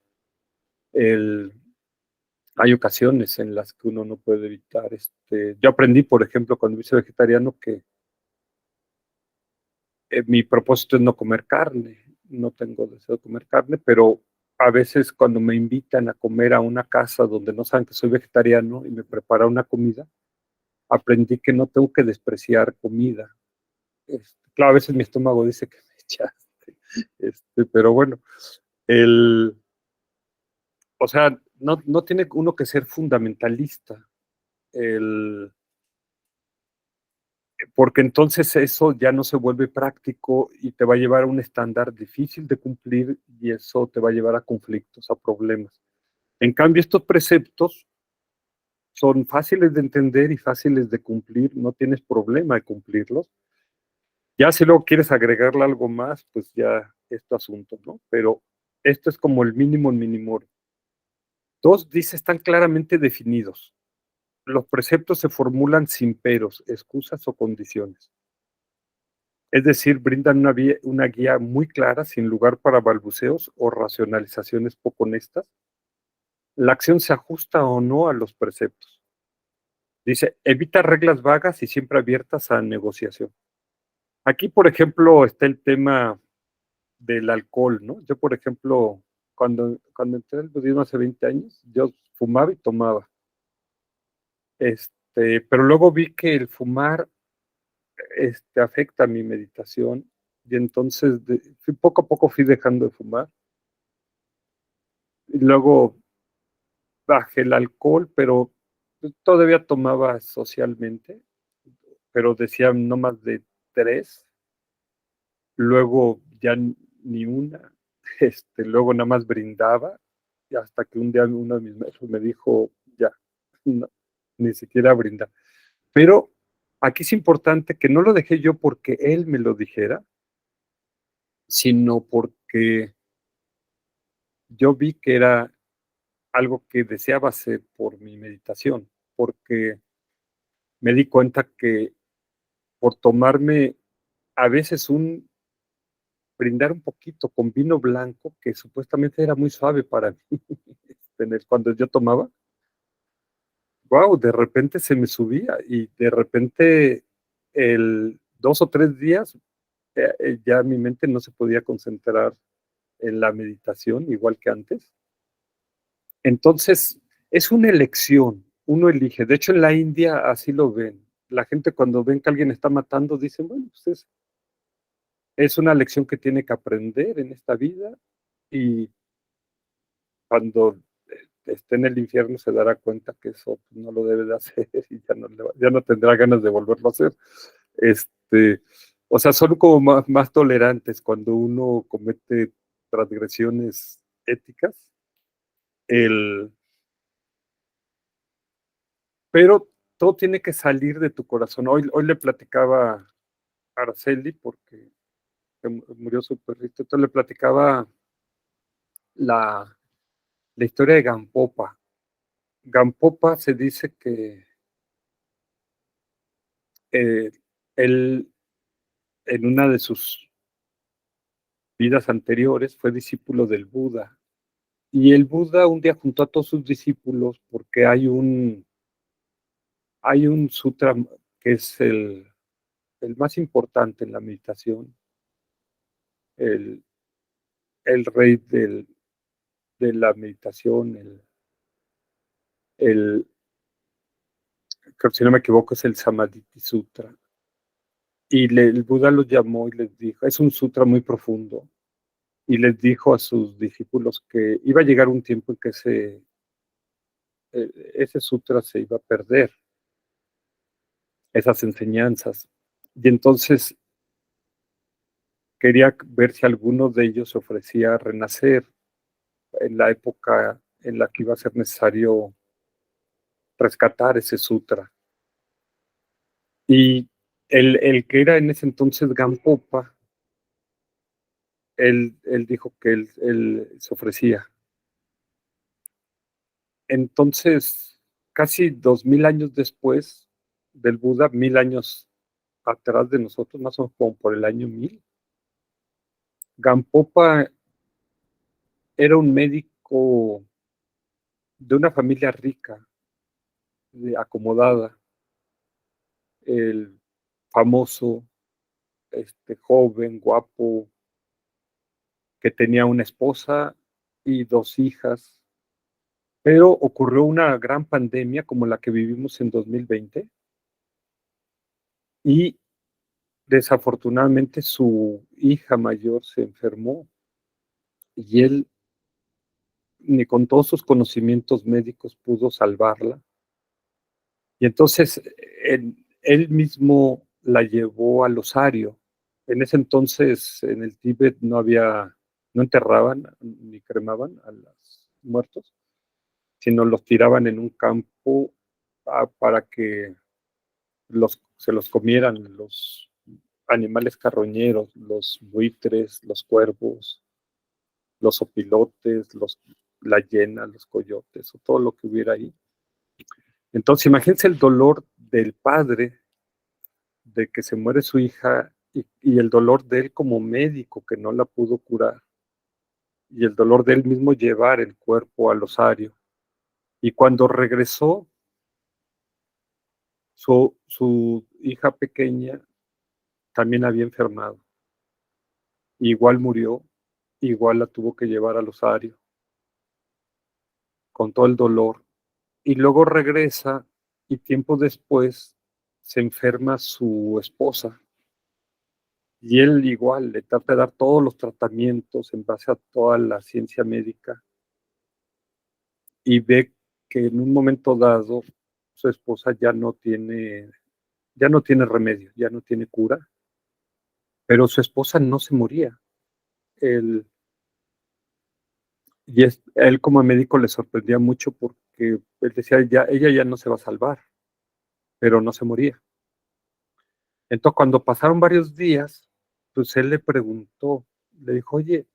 Speaker 1: hay ocasiones en las que uno no puede evitar. Yo aprendí, por ejemplo, cuando hice vegetariano, que mi propósito es no comer carne. No tengo deseo de comer carne, pero a veces cuando me invitan a comer a una casa donde no saben que soy vegetariano y me prepara una comida, aprendí que no tengo que despreciar comida. Claro, a veces mi estómago dice que me echaste, pero bueno, o sea, no tiene uno que ser fundamentalista, porque entonces eso ya no se vuelve práctico y te va a llevar a un estándar difícil de cumplir y eso te va a llevar a conflictos, a problemas. En cambio, estos preceptos son fáciles de entender y fáciles de cumplir, no tienes problema de cumplirlos. Ya si luego quieres agregarle algo más, pues ya es tu asunto, ¿no? Pero esto es como el mínimo. Dos, dice, están claramente definidos. Los preceptos se formulan sin peros, excusas o condiciones. Es decir, brindan una guía muy clara, sin lugar para balbuceos o racionalizaciones poco honestas. La acción se ajusta o no a los preceptos. Dice, evita reglas vagas y siempre abiertas a negociación. Aquí, por ejemplo, está el tema del alcohol, ¿no? Yo, por ejemplo, cuando entré al budismo hace 20 años, yo fumaba y tomaba. Pero luego vi que el fumar afecta mi meditación y entonces poco a poco fui dejando de fumar. Y luego bajé el alcohol, pero todavía tomaba socialmente, pero decía no más de 3. Luego ya ni una, luego nada más brindaba, y hasta que un día uno de mis maestros me dijo, ya, no, ni siquiera brindar. Pero aquí es importante que no lo dejé yo porque él me lo dijera, sino porque yo vi que era algo que deseaba hacer por mi meditación, porque me di cuenta que por tomarme a veces brindar un poquito con vino blanco, que supuestamente era muy suave para mí, cuando yo tomaba, wow, de repente se me subía y de repente 2 o 3 días ya mi mente no se podía concentrar en la meditación igual que antes. Entonces, es una elección, uno elige. De hecho, en la India así lo ven. La gente cuando ven que alguien está matando, dicen, bueno, pues es una lección que tiene que aprender en esta vida y cuando esté en el infierno se dará cuenta que eso no lo debe de hacer y ya no tendrá ganas de volverlo a hacer. O sea, son como más tolerantes cuando uno comete transgresiones éticas. Pero todo tiene que salir de tu corazón. Hoy le platicaba a Araceli, porque murió su perrito, entonces le platicaba la historia de Gampopa. Gampopa se dice que él, en una de sus vidas anteriores, fue discípulo del Buda. Y el Buda un día juntó a todos sus discípulos porque hay un sutra que es el más importante en la meditación, el rey de la meditación, creo que si no me equivoco es el Samadhi Sutra. Y el Buda los llamó y les dijo, es un sutra muy profundo, y les dijo a sus discípulos que iba a llegar un tiempo en que ese sutra se iba a perder, esas enseñanzas. Y entonces quería ver si alguno de ellos se ofrecía a renacer en la época en la que iba a ser necesario rescatar ese sutra. Y el que era en ese entonces Gampopa, él dijo que él se ofrecía. Entonces, casi 2000 años después del Buda, 1000 años atrás de nosotros, más o menos como por el año 1000, Gampopa era un médico de una familia rica, acomodada, el famoso, joven, guapo, que tenía una esposa y 2 hijas, pero ocurrió una gran pandemia como la que vivimos en 2020 y desafortunadamente su hija mayor se enfermó y él, ni con todos sus conocimientos médicos, pudo salvarla. Y entonces él mismo la llevó al osario. En ese entonces en el Tíbet no enterraban ni cremaban a los muertos, sino los tiraban en un campo para que se los comieran los animales carroñeros, los buitres, los cuervos, los opilotes, la hiena, los coyotes o todo lo que hubiera ahí. Entonces imagínense el dolor del padre de que se muere su hija y el dolor de él como médico que no la pudo curar, y el dolor de él mismo llevar el cuerpo al osario. Y cuando regresó, su hija pequeña también había enfermado. Igual murió, igual la tuvo que llevar al osario, con todo el dolor. Y luego regresa y tiempo después se enferma su esposa. Y él igual le trata de dar todos los tratamientos en base a toda la ciencia médica y ve que en un momento dado su esposa ya no tiene remedio, ya no tiene cura, pero su esposa no se moría. Él él como médico le sorprendía mucho porque él decía, ella ya no se va a salvar, pero no se moría. Entonces cuando pasaron varios días, pues él le preguntó, le dijo, oye,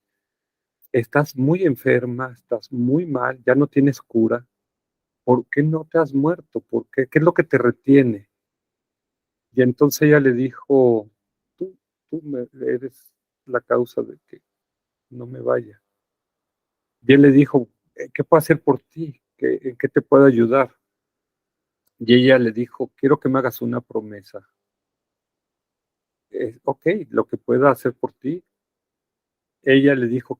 Speaker 1: estás muy enferma, estás muy mal, ya no tienes cura, ¿por qué no te has muerto? ¿Por qué? ¿Qué es lo que te retiene? Y entonces ella le dijo, tú, eres la causa de que no me vaya. Y él le dijo, ¿qué puedo hacer por ti? ¿En qué te puedo ayudar? Y ella le dijo, quiero que me hagas una promesa. Ok, lo que pueda hacer por ti. Ella le dijo,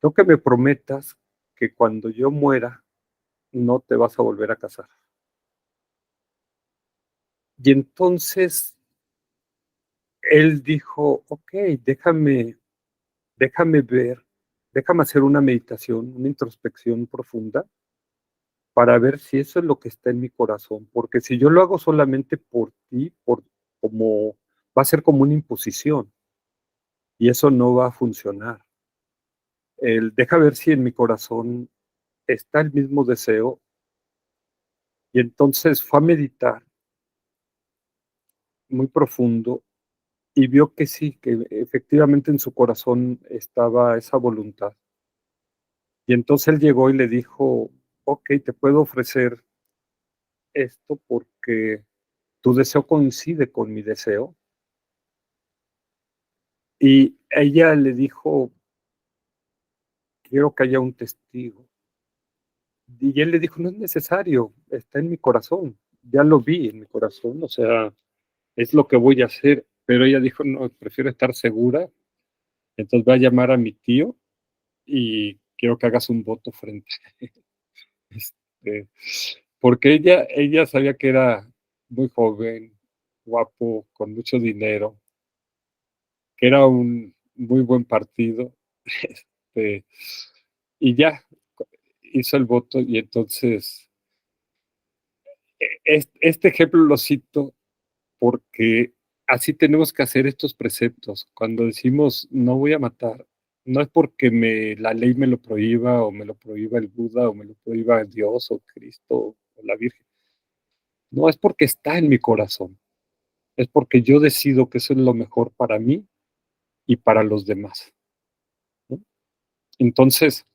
Speaker 1: quiero que me prometas que cuando yo muera no te vas a volver a casar. Y entonces él dijo, ok, déjame ver, déjame hacer una meditación, una introspección profunda para ver si eso es lo que está en mi corazón, porque si yo lo hago solamente por ti, como va a ser como una imposición y eso no va a funcionar. Deja ver si en mi corazón está el mismo deseo, y entonces fue a meditar muy profundo y vio que sí, que efectivamente en su corazón estaba esa voluntad. Y entonces él llegó y le dijo: ok, te puedo ofrecer esto porque tu deseo coincide con mi deseo. Y ella le dijo: quiero que haya un testigo. Y él le dijo: no es necesario, está en mi corazón, ya lo vi en mi corazón, o sea, es lo que voy a hacer. Pero ella dijo: no, prefiero estar segura, entonces voy a llamar a mi tío y quiero que hagas un voto frente este, porque ella sabía que era muy joven, guapo, con mucho dinero, que era un muy buen partido, este, y ya hizo el voto. Y entonces, este ejemplo lo cito porque así tenemos que hacer estos preceptos. Cuando decimos no voy a matar, no es porque la ley me lo prohíba, o me lo prohíba el Buda, o me lo prohíba Dios, o Cristo, o la Virgen. No, es porque está en mi corazón. Es porque yo decido que eso es lo mejor para mí y para los demás, ¿no? Entonces,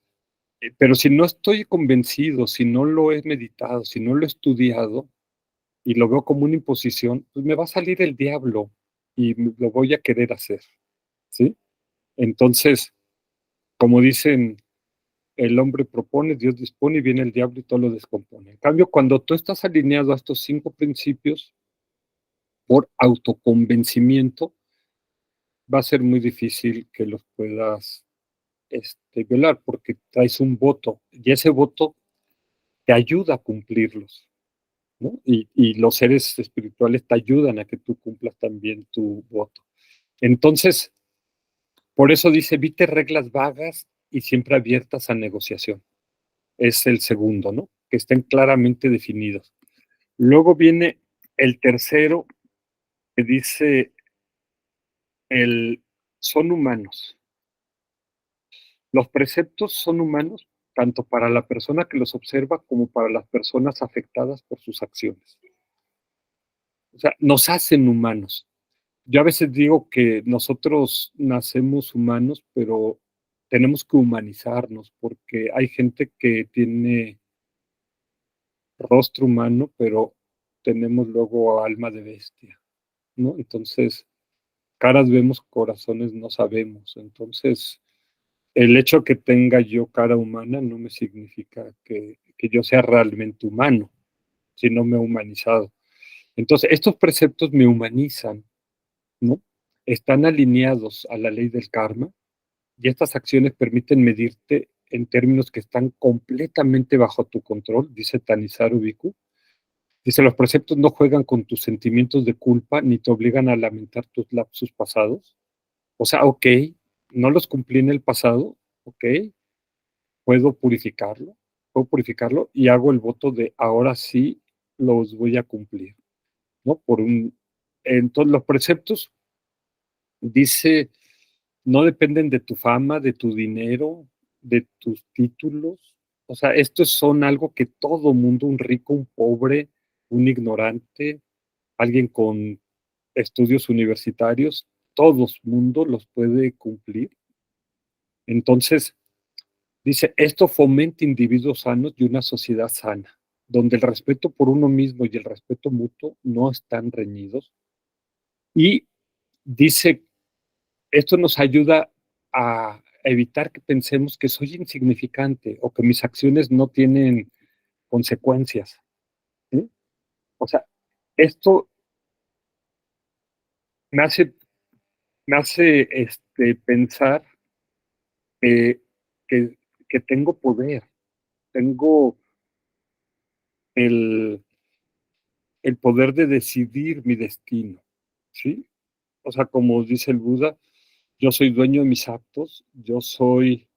Speaker 1: pero si no estoy convencido, si no lo he meditado, si no lo he estudiado y lo veo como una imposición, pues me va a salir el diablo y lo voy a querer hacer, ¿sí? Entonces, como dicen, el hombre propone, Dios dispone, y viene el diablo y todo lo descompone. En cambio, cuando tú estás alineado a estos 5 principios por autoconvencimiento, va a ser muy difícil que los puedas violar, porque traes un voto y ese voto te ayuda a cumplirlos, ¿no? Y los seres espirituales te ayudan a que tú cumplas también tu voto. Entonces, por eso dice: evite reglas vagas y siempre abiertas a negociación. Es el segundo, ¿no? Que estén claramente definidos. Luego viene el tercero, que dice: son humanos. Los preceptos son humanos tanto para la persona que los observa como para las personas afectadas por sus acciones. O sea, nos hacen humanos. Yo a veces digo que nosotros nacemos humanos, pero tenemos que humanizarnos, porque hay gente que tiene rostro humano, pero tenemos luego alma de bestia, ¿no? Entonces, caras vemos, corazones no sabemos. Entonces, el hecho que tenga yo cara humana no me significa que yo sea realmente humano, si no me he humanizado. Entonces, estos preceptos me humanizan, ¿no? Están alineados a la ley del karma, y estas acciones permiten medirte en términos que están completamente bajo tu control, dice Tanisaru Bhikkhu. Dice: los preceptos no juegan con tus sentimientos de culpa ni te obligan a lamentar tus lapsus pasados. O sea, ok, no los cumplí en el pasado, ok, puedo purificarlo y hago el voto de ahora sí los voy a cumplir, ¿no? Entonces, los preceptos, dice, no dependen de tu fama, de tu dinero, de tus títulos. O sea, estos son algo que todo mundo, un rico, un pobre, un ignorante, alguien con estudios universitarios, todo mundo los puede cumplir. Entonces, dice: esto fomenta individuos sanos y una sociedad sana, donde el respeto por uno mismo y el respeto mutuo no están reñidos. Y dice: esto nos ayuda a evitar que pensemos que soy insignificante o que mis acciones no tienen consecuencias, ¿sí? O sea, esto me hace, pensar que, que, que tengo poder, tengo el, el poder de decidir mi destino, ¿sí? O sea, como dice el Buda, yo soy dueño de mis actos, yo soy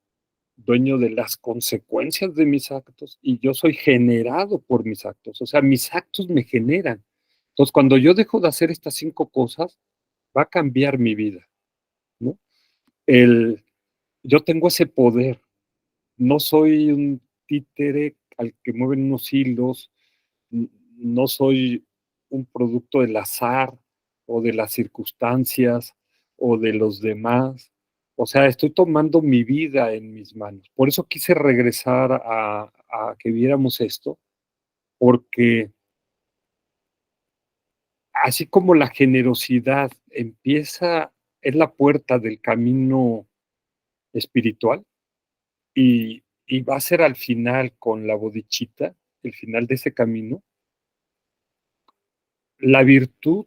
Speaker 1: dueño de las consecuencias de mis actos y yo soy generado por mis actos. O sea, mis actos me generan. Entonces, cuando yo dejo de hacer estas 5 cosas, va a cambiar mi vida, ¿no? Yo tengo ese poder, no soy un títere al que mueven unos hilos, no soy un producto del azar o de las circunstancias o de los demás. O sea, estoy tomando mi vida en mis manos. Por eso quise regresar a que viéramos esto, porque así como la generosidad es la puerta del camino espiritual y va a ser al final con la bodichita, el final de ese camino, la virtud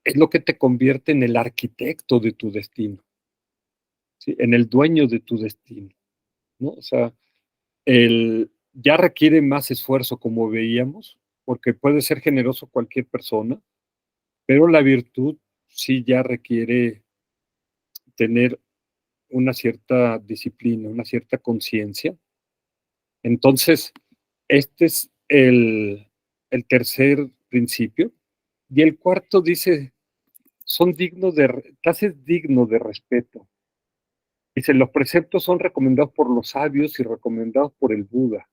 Speaker 1: es lo que te convierte en el arquitecto de tu destino, ¿sí? En el dueño de tu destino, ¿no? O sea, ya requiere más esfuerzo, como veíamos, porque puede ser generoso cualquier persona, pero la virtud sí ya requiere tener una cierta disciplina, una cierta conciencia. Entonces, este es el tercer principio. Y el cuarto dice, te haces digno de respeto. Dice, los preceptos son recomendados por los sabios y recomendados por el Buda.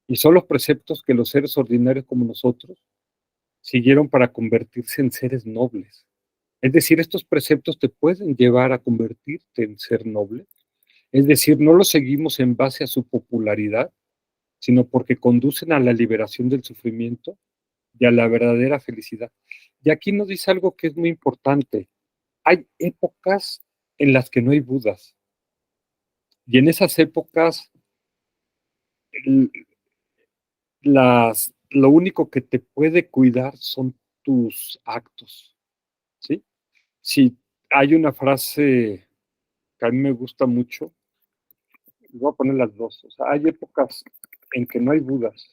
Speaker 1: Y son los preceptos que los seres ordinarios como nosotros siguieron para convertirse en seres nobles. Es decir, estos preceptos te pueden llevar a convertirte en ser noble. Es decir, no los seguimos en base a su popularidad, sino porque conducen a la liberación del sufrimiento y a la verdadera felicidad. Y aquí nos dice algo que es muy importante. Hay épocas en las que no hay Budas. Y en esas épocas, lo único que te puede cuidar son tus actos, ¿sí? Si hay una frase que a mí me gusta mucho, voy a poner las dos. O sea, hay épocas en que no hay Budas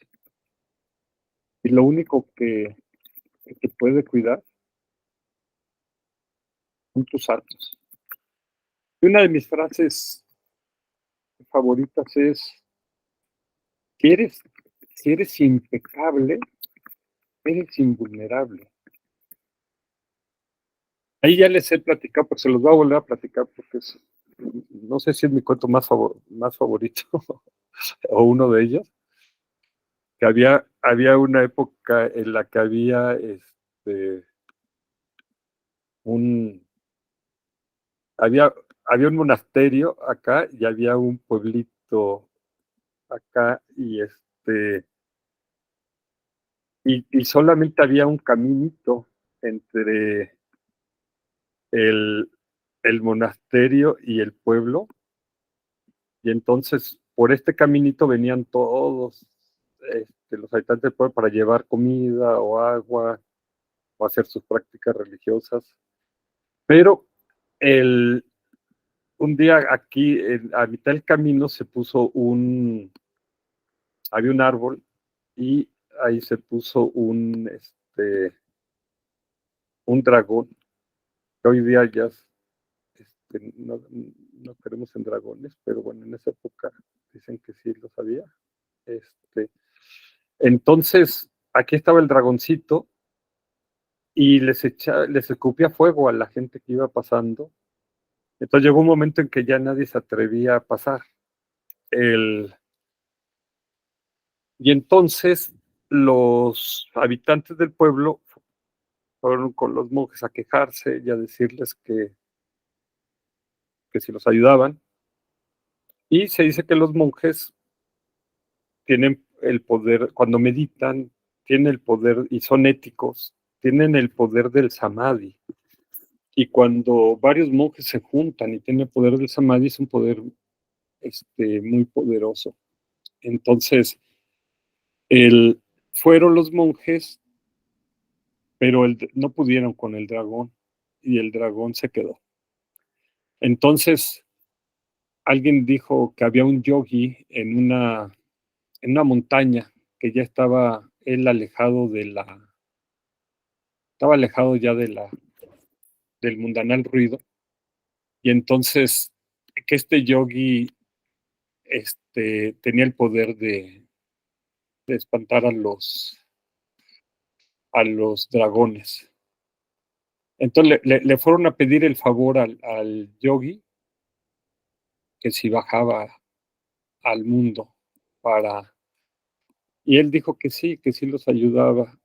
Speaker 1: y lo único que te puede cuidar son tus actos. Y una de mis frases favoritas es, si eres, si eres impecable, eres invulnerable. Ahí ya les he platicado, pero se los voy a volver a platicar porque no sé si es mi cuento más favorito o uno de ellos, que había una época en la que había un, había, había un monasterio acá y había un pueblito acá y solamente había un caminito entre el, el monasterio y el pueblo, y entonces por este caminito venían todos los habitantes del pueblo para llevar comida o agua o hacer sus prácticas religiosas. Pero el, un día aquí, a mitad del camino, había un árbol y ahí se puso un dragón, que hoy día ya no queremos en dragones, pero bueno, en esa época dicen que sí lo sabía. Entonces, aquí estaba el dragoncito y les escupía fuego a la gente que iba pasando. Entonces llegó un momento en que ya nadie se atrevía a pasar. Y entonces los habitantes del pueblo fueron con los monjes a quejarse y a decirles que si los ayudaban. Y se dice que los monjes tienen el poder, cuando meditan, tienen el poder y son éticos, tienen el poder del samadhi. Y cuando varios monjes se juntan y tienen el poder del samadhi, es un poder muy poderoso. Entonces, fueron los monjes, pero no pudieron con el dragón y el dragón se quedó. Entonces, alguien dijo que había un yogi en una montaña que ya estaba él estaba alejado ya del mundanal ruido, y entonces que este yogi tenía el poder de espantar a los dragones. Entonces le fueron a pedir el favor al yogi que si bajaba al mundo para... Y él dijo que sí los ayudaba.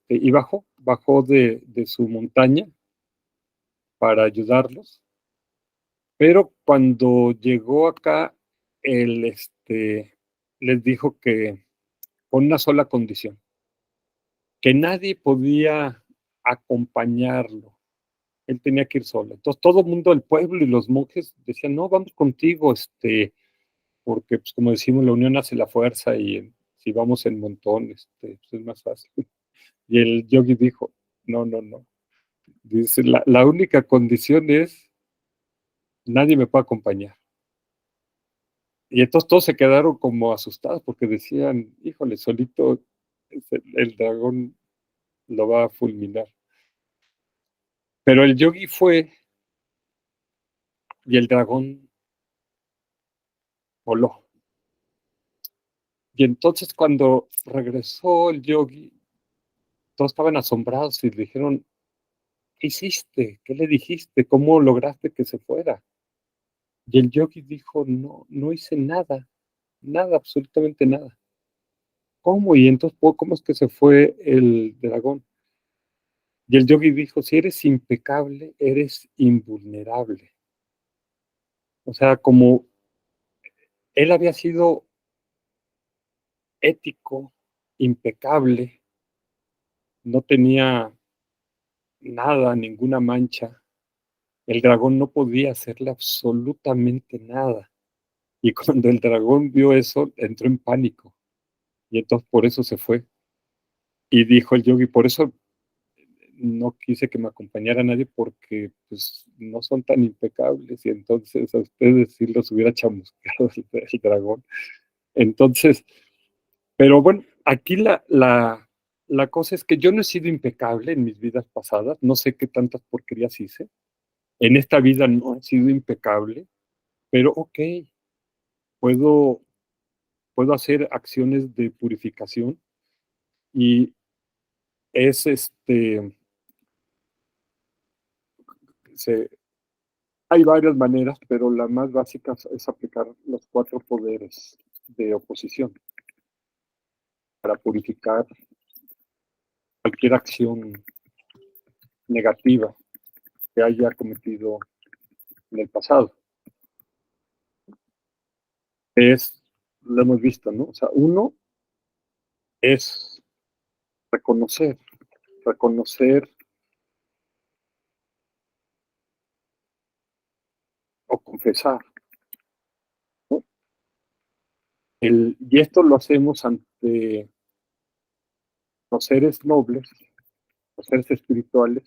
Speaker 1: Y bajó de su montaña para ayudarlos. Pero cuando llegó acá, él les dijo que con una sola condición, que nadie podía acompañarlo. Él tenía que ir solo. Entonces todo el mundo del pueblo y los monjes decían, no, vamos contigo, porque pues, como decimos, la unión hace la fuerza y si vamos en montón, pues, es más fácil. Y el yogi dijo, no. Dice, la única condición es, nadie me puede acompañar. Y entonces todos se quedaron como asustados porque decían, híjole, solito el dragón lo va a fulminar. Pero el yogi fue y el dragón voló. Y entonces cuando regresó el yogi, todos estaban asombrados y le dijeron, ¿qué hiciste? ¿Qué le dijiste? ¿Cómo lograste que se fuera? Y el yogi dijo, no hice nada, absolutamente nada. ¿Cómo? Y entonces, ¿cómo es que se fue el dragón? Y el yogi dijo, si eres impecable, eres invulnerable. O sea, como él había sido ético, impecable, no tenía nada, ninguna mancha, el dragón no podía hacerle absolutamente nada. Y cuando el dragón vio eso, entró en pánico. Y entonces por eso se fue. Y dijo el yogi, por eso no quise que me acompañara nadie porque pues no son tan impecables y entonces a ustedes sí los hubiera chamuscado el dragón. Entonces, pero bueno, aquí la cosa es que yo no he sido impecable en mis vidas pasadas, no sé qué tantas porquerías hice. En esta vida no he sido impecable, pero ok, puedo, puedo hacer acciones de purificación y es se, hay varias maneras, pero la más básica es aplicar los 4 poderes de oposición para purificar cualquier acción negativa que haya cometido en el pasado. Lo hemos visto, ¿no? O sea, uno es reconocer o confesar, ¿no? Y esto lo hacemos ante los seres nobles, los seres espirituales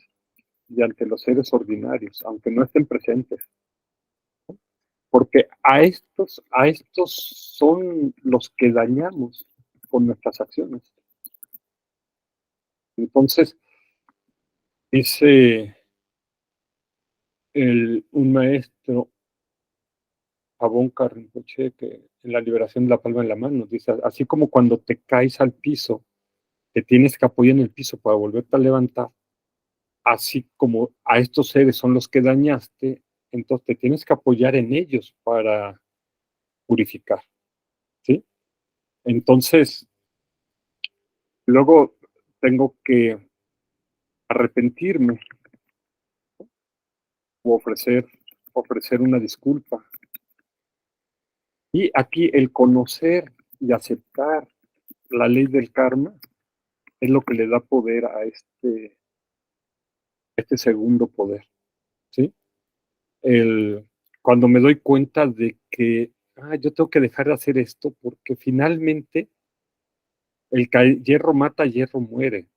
Speaker 1: y ante los seres ordinarios, aunque no estén presentes. Porque a estos son los que dañamos con nuestras acciones. Entonces, dice un maestro, Abonca Rinpoche, que en la liberación de la palma en la mano, dice, así como cuando te caes al piso, te tienes que apoyar en el piso para volverte a levantar, así como a estos seres son los que dañaste, entonces te tienes que apoyar en ellos para purificar, ¿sí? Entonces, luego tengo que arrepentirme o ofrecer una disculpa. Y aquí el conocer y aceptar la ley del karma es lo que le da poder a este segundo poder, ¿sí? Cuando me doy cuenta de que yo tengo que dejar de hacer esto porque finalmente el que hierro mata, hierro muere.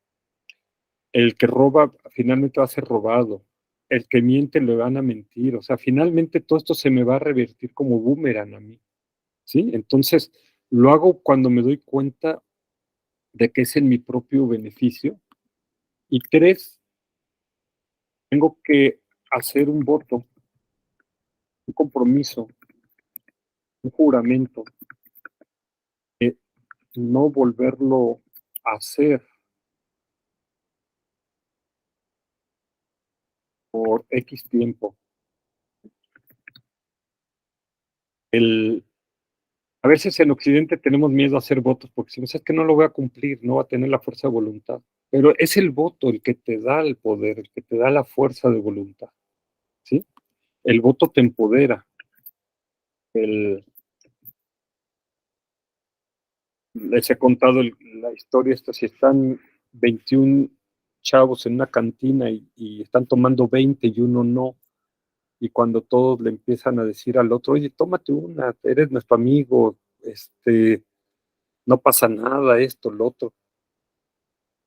Speaker 1: El que roba finalmente va a ser robado. El que miente le van a mentir. O sea, finalmente todo esto se me va a revertir como boomerang a mí, ¿sí? Entonces, lo hago cuando me doy cuenta de que es en mi propio beneficio. Y 3, tengo que hacer un voto, un compromiso, un juramento de no volverlo a hacer. por X tiempo. A veces en Occidente tenemos miedo a hacer votos porque si no es que no lo voy a cumplir, no va a tener la fuerza de voluntad. Pero es el voto el que te da el poder, el que te da la fuerza de voluntad, ¿sí? El voto te empodera. Les he contado la historia esta, si están 21 chavos en una cantina y están tomando 20 y uno no, y cuando todos le empiezan a decir al otro, oye, tómate una, eres nuestro amigo, no pasa nada, esto, lo otro.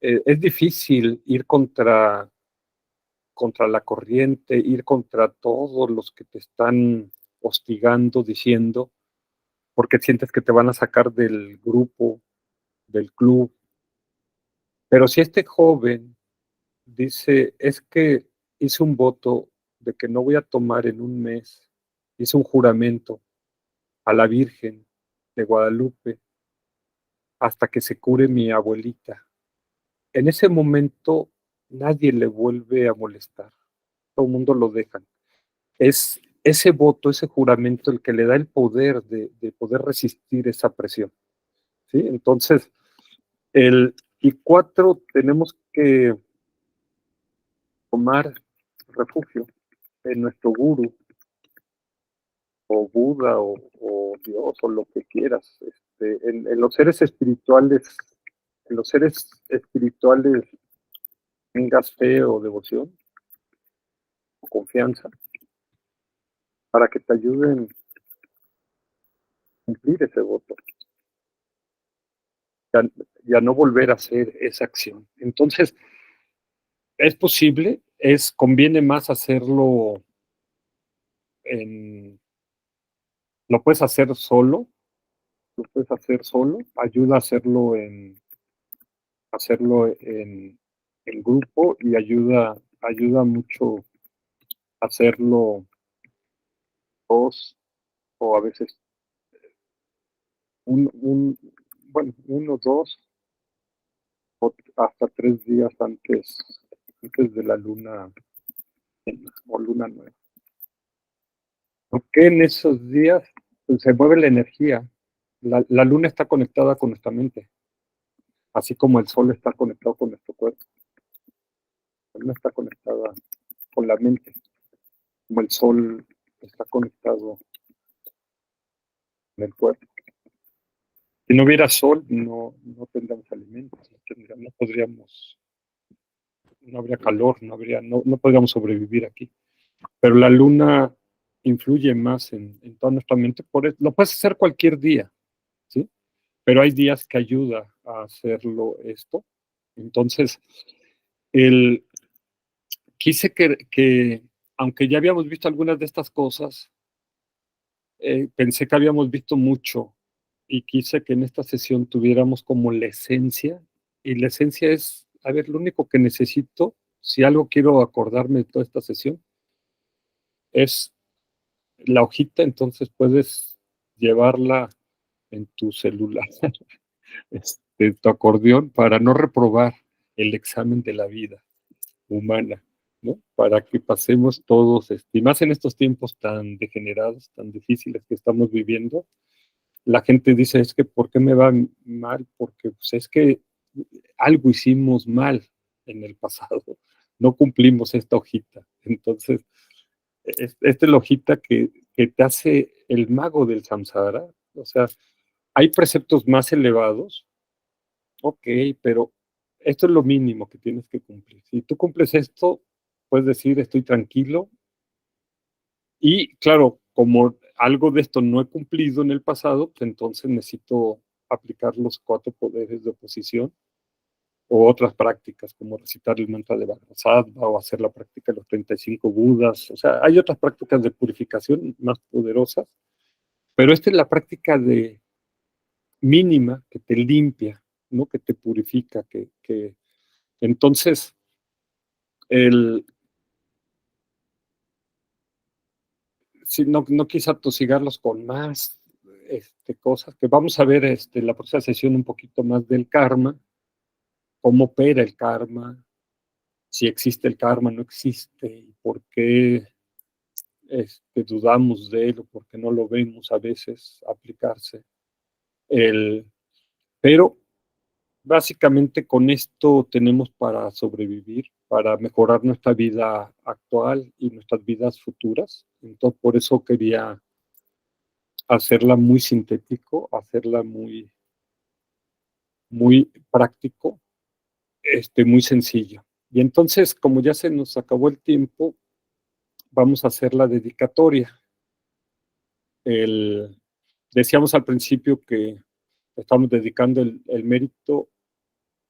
Speaker 1: Es difícil ir contra la corriente, ir contra todos los que te están hostigando, diciendo, porque sientes que te van a sacar del grupo, del club. Pero si este joven dice, es que hice un voto de que no voy a tomar en un mes, hice un juramento a la Virgen de Guadalupe hasta que se cure mi abuelita. En ese momento nadie le vuelve a molestar, todo el mundo lo deja. Es ese voto, ese juramento el que le da el poder de poder resistir esa presión, ¿sí? Entonces, y 4, tenemos que tomar refugio en nuestro guru, o Buda, o Dios, o lo que quieras. En los seres espirituales, tengas fe o devoción, o confianza, para que te ayuden a cumplir ese voto. Ya no volver a hacer esa acción. Entonces, es posible, conviene más hacerlo lo puedes hacer solo, ayuda a hacerlo en grupo y ayuda mucho hacerlo dos o a veces uno, dos o hasta 3 días antes de la luna o luna nueva. Porque en esos días pues, se mueve la energía. La luna está conectada con nuestra mente, así como el sol está conectado con nuestro cuerpo. La luna está conectada con la mente, como el sol está conectado con el cuerpo. Si no hubiera sol, no tendríamos alimentos, no habría calor, no podríamos sobrevivir aquí. Pero la luna influye más en toda nuestra mente, lo puedes hacer cualquier día, ¿sí? Pero hay días que ayuda a hacerlo esto. Entonces, quise que, aunque ya habíamos visto algunas de estas cosas, pensé que habíamos visto mucho y quise que en esta sesión tuviéramos como la esencia, y la esencia es, a ver, lo único que necesito, si algo quiero acordarme de toda esta sesión, es la hojita, entonces puedes llevarla en tu celular, tu acordeón, para no reprobar el examen de la vida humana, ¿no? Para que pasemos todos, y más en estos tiempos tan degenerados, tan difíciles que estamos viviendo, la gente dice, es que ¿por qué me va mal? Porque pues, es que algo hicimos mal en el pasado, no cumplimos esta hojita. Entonces, esta es la hojita que te hace el mago del samsara. O sea, hay preceptos más elevados, ok, pero esto es lo mínimo que tienes que cumplir. Si tú cumples esto, puedes decir, estoy tranquilo. Y claro, como algo de esto no he cumplido en el pasado, pues entonces necesito aplicar los 4 poderes de oposición o otras prácticas como recitar el mantra de Vajrasattva o hacer la práctica de los 35 Budas. O sea, hay otras prácticas de purificación más poderosas, pero esta es la práctica de mínima que te limpia, ¿no? Que te purifica, entonces si no quise atosigarlos con más cosas, que vamos a ver la próxima sesión un poquito más del karma, cómo opera el karma, si existe el karma, no existe, y por qué dudamos de él, o por qué no lo vemos a veces aplicarse. Pero básicamente con esto tenemos para sobrevivir, para mejorar nuestra vida actual y nuestras vidas futuras. Entonces, por eso quería hacerla muy sintético, hacerla muy, muy práctico, muy sencillo. Y entonces, como ya se nos acabó el tiempo, vamos a hacer la dedicatoria. Decíamos al principio que estamos dedicando el mérito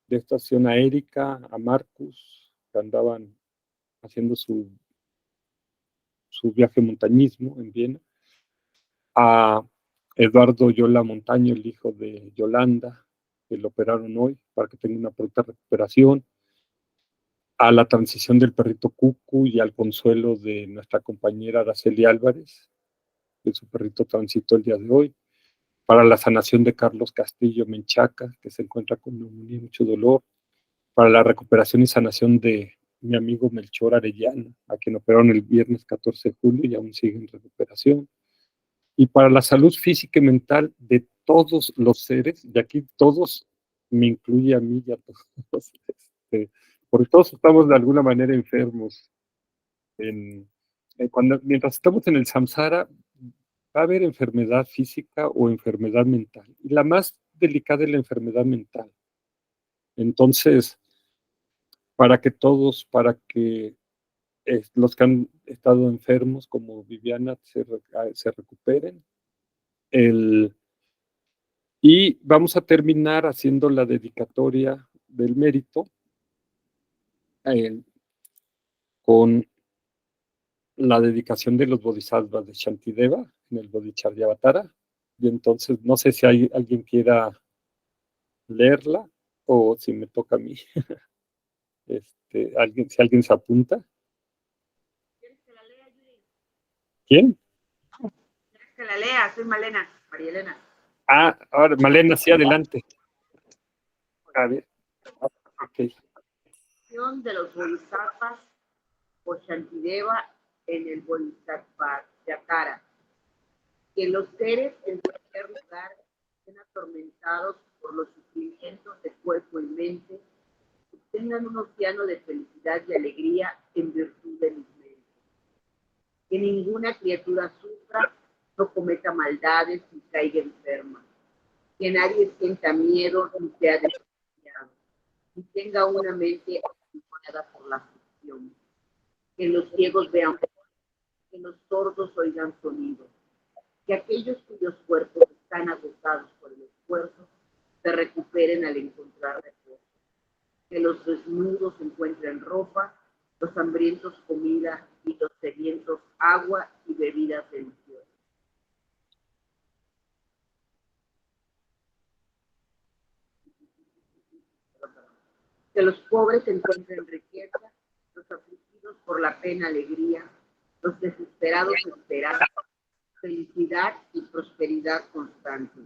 Speaker 1: de esta acción a Erika, a Marcus, que andaban haciendo su viaje montañismo en Viena, a Eduardo Yola Montaño, el hijo de Yolanda, que lo operaron hoy para que tenga una pronta recuperación, a la transición del perrito Cucu y al consuelo de nuestra compañera Araceli Álvarez, que su perrito transitó el día de hoy, para la sanación de Carlos Castillo Menchaca, que se encuentra con neumonía y mucho dolor, para la recuperación y sanación de mi amigo Melchor Arellano, a quien operaron el viernes 14 de julio y aún sigue en recuperación, y para la salud física y mental de todos los seres, y aquí todos me incluye a mí y a todos, porque todos estamos de alguna manera enfermos. Mientras estamos en el samsara, va a haber enfermedad física o enfermedad mental, y la más delicada es la enfermedad mental. Entonces, para que los que han estado enfermos, como Viviana, se recuperen. Y vamos a terminar haciendo la dedicatoria del mérito con la dedicación de los bodhisattvas de Shantideva en el Bodhicharyavatara. Y entonces, no sé si alguien quiera leerla o si me toca a mí. Si alguien se apunta.
Speaker 4: ¿Quieres que la lea, Yuri?
Speaker 1: ¿Quién?
Speaker 4: ¿Quieres que la lea? Soy Malena, María Elena.
Speaker 1: Ahora, Malena, sí, adelante. A ver. Ok.
Speaker 4: De los bodhisattvas por Shantideva en el Bodhicharyavatara. Que los seres en cualquier lugar estén atormentados por los sufrimientos de cuerpo y mente, obtengan un océano de felicidad y alegría en virtud de mis méritos. Que ninguna criatura sufra, no cometa maldades ni caiga enferma. Que nadie sienta miedo ni sea despreciado, ni tenga una mente aprisionada por la aflicción. Que los ciegos vean, que los sordos oigan sonidos. Que aquellos cuyos cuerpos están agotados por el esfuerzo se recuperen al encontrar reposo. Que los desnudos encuentren ropa, los hambrientos comida y los sedientos agua y bebidas deliciosas. Que los pobres encuentren riqueza, los afligidos por la pena alegría, los desesperados esperanza, felicidad y prosperidad constante.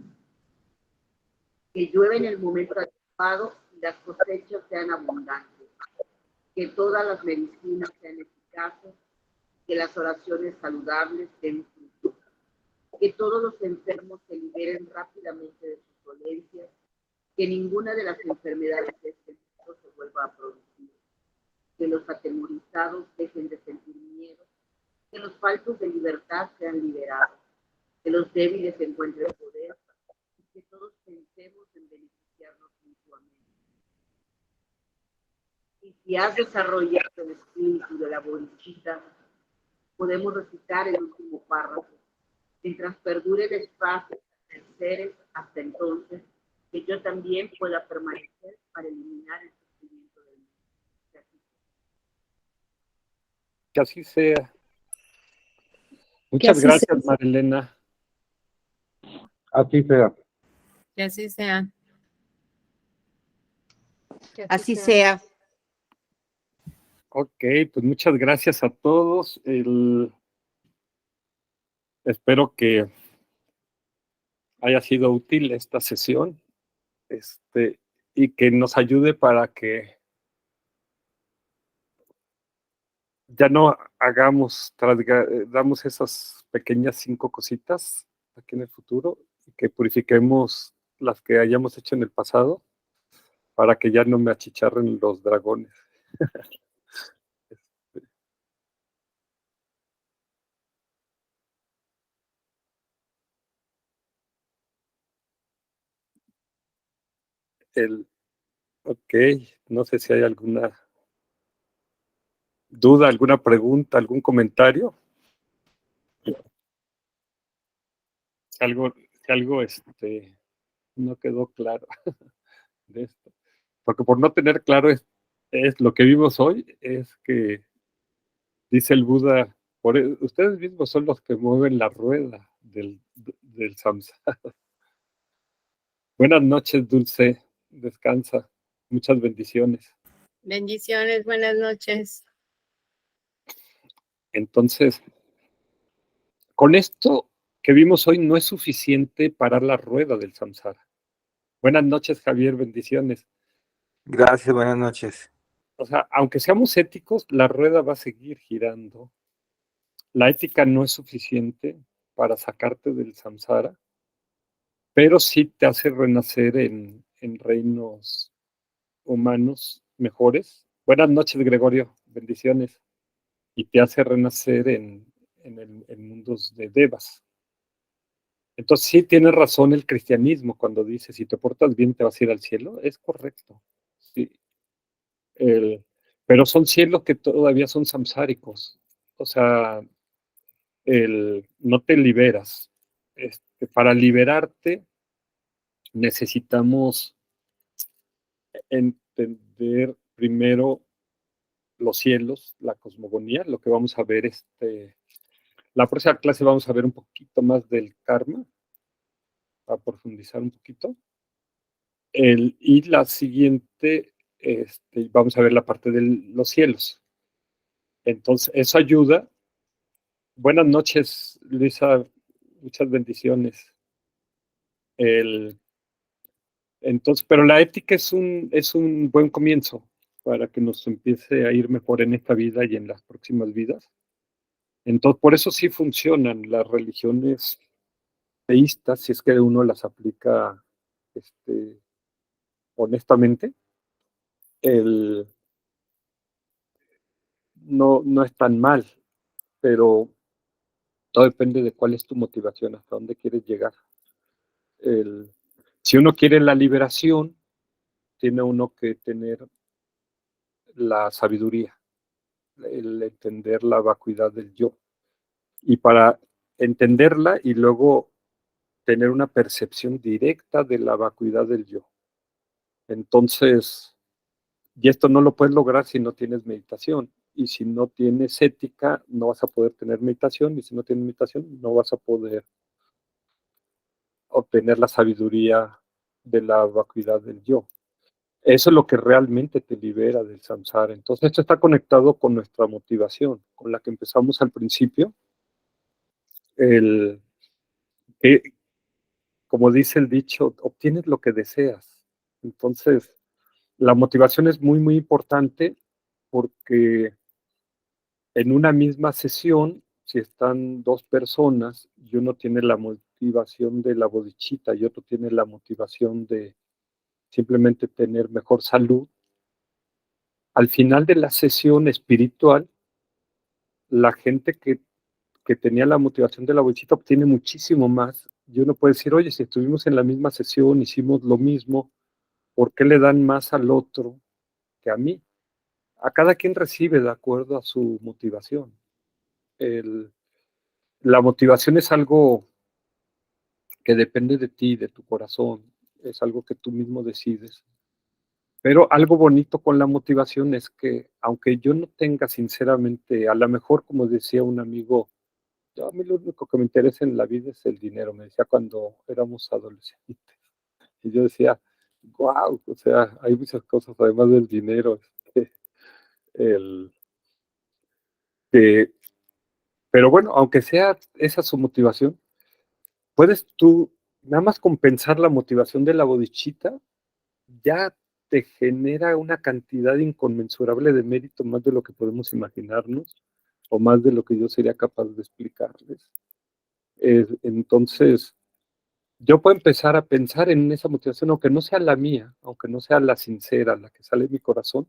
Speaker 4: Que llueva en el momento adecuado y las cosechas sean abundantes. Que todas las medicinas sean eficaces, que las oraciones saludables den fruto. Que todos los enfermos se liberen rápidamente de sus dolencias, que ninguna de las enfermedades de este mundo se vuelva a producir. Que los atemorizados dejen de sentir miedo, que los faltos de libertad sean liberados, que los débiles encuentren poder y que todos pensemos en beneficiarnos mutuamente. Y si has desarrollado el espíritu de la bodhisattva, podemos recitar el último párrafo. Mientras perdure el espacio de seres, hasta entonces, que yo también pueda permanecer para eliminar el sufrimiento del mundo.
Speaker 1: Que así sea. Muchas gracias, Marilena.
Speaker 5: Así sea.
Speaker 6: Que así sea.
Speaker 7: Así sea.
Speaker 1: Ok, pues muchas gracias a todos. Espero que haya sido útil esta sesión, y que nos ayude para que ya no damos esas pequeñas 5 cositas aquí en el futuro, y que purifiquemos las que hayamos hecho en el pasado, para que ya no me achicharren los dragones. Ok, no sé si hay alguna duda, alguna pregunta, algún comentario. Si algo no quedó claro de esto. Porque por no tener claro es lo que vimos hoy, es que dice el Buda, ustedes mismos son los que mueven la rueda del samsara. Buenas noches, Dulce, descansa, muchas bendiciones.
Speaker 6: Bendiciones, buenas noches.
Speaker 1: Entonces, con esto que vimos hoy no es suficiente parar la rueda del samsara. Buenas noches, Javier, bendiciones.
Speaker 5: Gracias, buenas noches.
Speaker 1: O sea, aunque seamos éticos, la rueda va a seguir girando. La ética no es suficiente para sacarte del samsara, pero sí te hace renacer en reinos humanos mejores. Buenas noches, Gregorio, bendiciones. Y te hace renacer en mundos de devas. Entonces sí tiene razón el cristianismo cuando dice, si te portas bien te vas a ir al cielo. Es correcto. Sí. Pero son cielos que todavía son samsáricos. O sea, no te liberas. Para liberarte necesitamos entender primero los cielos, la cosmogonía, lo que vamos a ver la próxima clase vamos a ver un poquito más del karma, para profundizar un poquito. Y la siguiente, vamos a ver la parte de los cielos. Entonces, eso ayuda. Buenas noches, Luisa, muchas bendiciones. Entonces, pero la ética es un buen comienzo para que nos empiece a ir mejor en esta vida y en las próximas vidas. Entonces, por eso sí funcionan las religiones teístas, si es que uno las aplica honestamente. No es tan mal, pero todo depende de cuál es tu motivación, hasta dónde quieres llegar. Si uno quiere la liberación, tiene uno que tener la sabiduría, el entender la vacuidad del yo. Y para entenderla y luego tener una percepción directa de la vacuidad del yo. Entonces, y esto no lo puedes lograr si no tienes meditación. Y si no tienes ética, no vas a poder tener meditación. Y si no tienes meditación, no vas a poder obtener la sabiduría de la vacuidad del yo. Eso es lo que realmente te libera del samsara. Entonces, esto está conectado con nuestra motivación, con la que empezamos al principio. Como dice el dicho, obtienes lo que deseas. Entonces, la motivación es muy, muy importante, porque en una misma sesión, si están 2 personas y uno tiene la motivación de la bodhicitta y otro tiene la motivación de simplemente tener mejor salud, al final de la sesión espiritual, la gente que tenía la motivación de la bodhicitta obtiene muchísimo más. Y uno puede decir, oye, si estuvimos en la misma sesión, hicimos lo mismo, ¿por qué le dan más al otro que a mí? A cada quien recibe de acuerdo a su motivación. La motivación es algo que depende de ti, de tu corazón, es algo que tú mismo decides. Pero algo bonito con la motivación es que, aunque yo no tenga sinceramente, a lo mejor, como decía un amigo, a mí lo único que me interesa en la vida es el dinero, me decía cuando éramos adolescentes. Y yo decía, wow, o sea, hay muchas cosas además del dinero. Pero bueno, aunque sea esa su motivación, puedes tú nada más compensar la motivación de la bodhicitta, ya te genera una cantidad inconmensurable de mérito, más de lo que podemos imaginarnos, o más de lo que yo sería capaz de explicarles. Entonces, yo puedo empezar a pensar en esa motivación, aunque no sea la mía, aunque no sea la sincera, la que sale de mi corazón,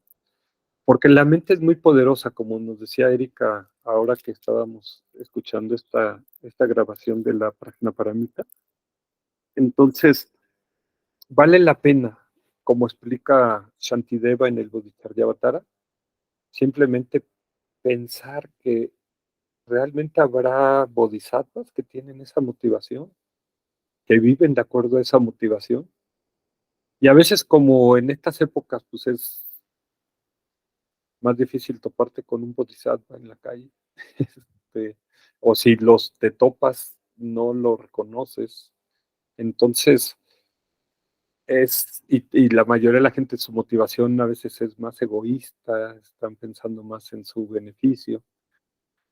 Speaker 1: porque la mente es muy poderosa, como nos decía Erika ahora que estábamos escuchando esta grabación de la Prajnaparamita. Entonces, vale la pena, como explica Shantideva en el Bodhisattva, simplemente pensar que realmente habrá bodhisattvas que tienen esa motivación, que viven de acuerdo a esa motivación. Y a veces, como en estas épocas, pues es más difícil toparte con un bodhisattva en la calle. O si los te topas, no lo reconoces. Entonces, y la mayoría de la gente, su motivación a veces es más egoísta, están pensando más en su beneficio,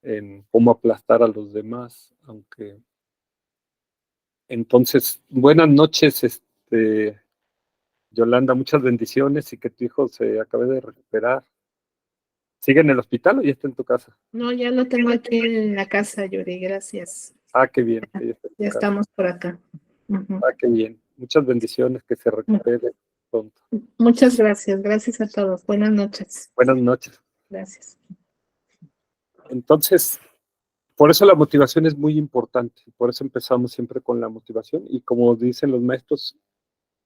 Speaker 1: en cómo aplastar a los demás, aunque... Entonces, buenas noches, Yolanda, muchas bendiciones y que tu hijo se acabe de recuperar. ¿Sigue en el hospital o ya está en tu casa?
Speaker 2: No, ya lo tengo aquí en la casa, Yuri, gracias.
Speaker 1: Ah, qué bien. Que ya está en tu
Speaker 2: Ya
Speaker 1: casa.
Speaker 2: estamos por acá. Ujú.
Speaker 1: Ah, qué bien. Muchas bendiciones, que se recupere pronto.
Speaker 2: Muchas gracias, gracias a todos. Buenas noches.
Speaker 1: Buenas noches.
Speaker 2: Gracias.
Speaker 1: Entonces, por eso la motivación es muy importante. Por eso empezamos siempre con la motivación. Y como dicen los maestros,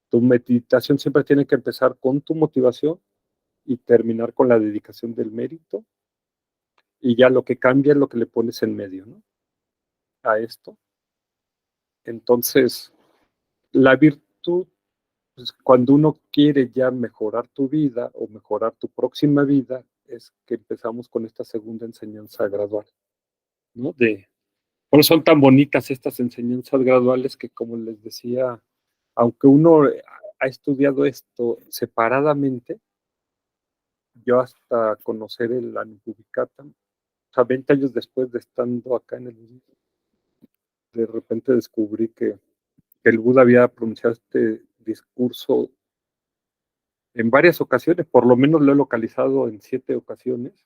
Speaker 1: tu meditación siempre tiene que empezar con tu motivación y terminar con la dedicación del mérito. Y ya lo que cambia es lo que le pones en medio, ¿no? A esto. Entonces, la virtud, pues, cuando uno quiere ya mejorar tu vida o mejorar tu próxima vida, es que empezamos con esta segunda enseñanza gradual, ¿no? Por eso son tan bonitas estas enseñanzas graduales que, como les decía, aunque uno ha estudiado esto separadamente, yo hasta conocer el Anubbhikata, o sea, 20 años después de estando acá en el budismo, de repente descubrí que el Buda había pronunciado este discurso en varias ocasiones, por lo menos lo he localizado en 7 ocasiones,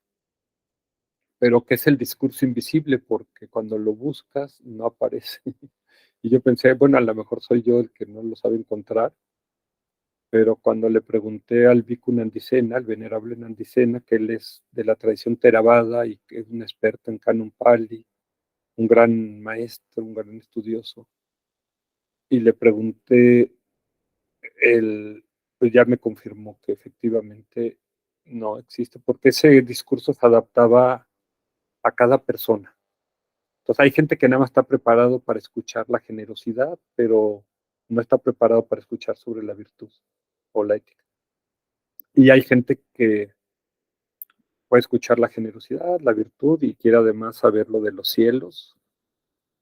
Speaker 1: pero que es el discurso invisible, porque cuando lo buscas no aparece. Y yo pensé, bueno, a lo mejor soy yo el que no lo sabe encontrar, pero cuando le pregunté al Bhikkhu Nandisena, al venerable Nandisena, que él es de la tradición Theravada y que es un experto en Canon Pali, un gran maestro, un gran estudioso, y le pregunté, pues ya me confirmó que efectivamente no existe, porque ese discurso se adaptaba a cada persona. Entonces hay gente que nada más está preparado para escuchar la generosidad, pero no está preparado para escuchar sobre la virtud o la ética. Y hay gente que puede escuchar la generosidad, la virtud y quiere además saber lo de los cielos,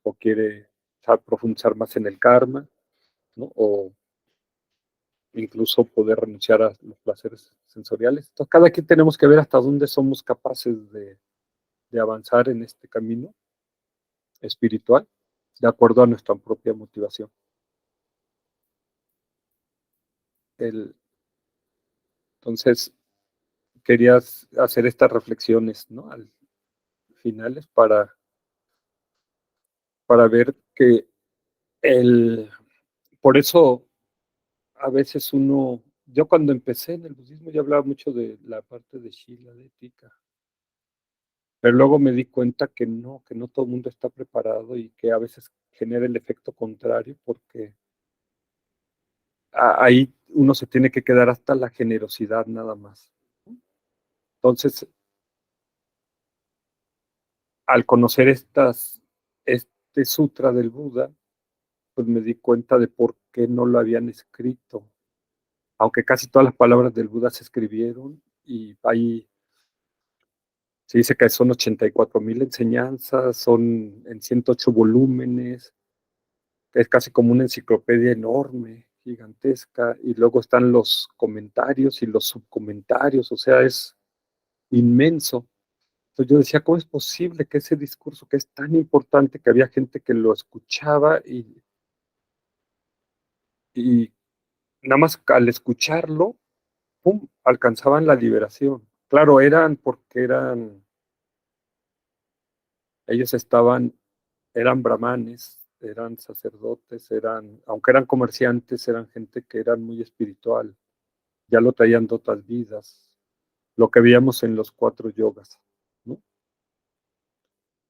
Speaker 1: o quiere profundizar más en el karma, ¿no? O incluso poder renunciar a los placeres sensoriales. Entonces, cada quien tenemos que ver hasta dónde somos capaces de avanzar en este camino espiritual, de acuerdo a nuestra propia motivación. Entonces, quería hacer estas reflexiones, ¿no? Al finales para ver que por eso a veces yo cuando empecé en el budismo ya hablaba mucho de la parte de Shila, de ética, pero luego me di cuenta que no todo el mundo está preparado y que a veces genera el efecto contrario, porque ahí uno se tiene que quedar hasta la generosidad nada más. Entonces, al conocer este sutra del Buda, pues me di cuenta de por qué no lo habían escrito, aunque casi todas las palabras del Buda se escribieron, y ahí se dice que son 84,000 enseñanzas, son en 108 volúmenes, es casi como una enciclopedia enorme, gigantesca, y luego están los comentarios y los subcomentarios, o sea, es inmenso. Entonces yo decía, ¿cómo es posible que ese discurso que es tan importante, que había gente que lo escuchaba y nada más al escucharlo ¡pum!, alcanzaban la liberación. Claro, ellos eran brahmanes, eran sacerdotes, aunque eran comerciantes, eran gente que eran muy espiritual, ya lo traían de otras vidas, lo que veíamos en los 4 yogas, ¿no?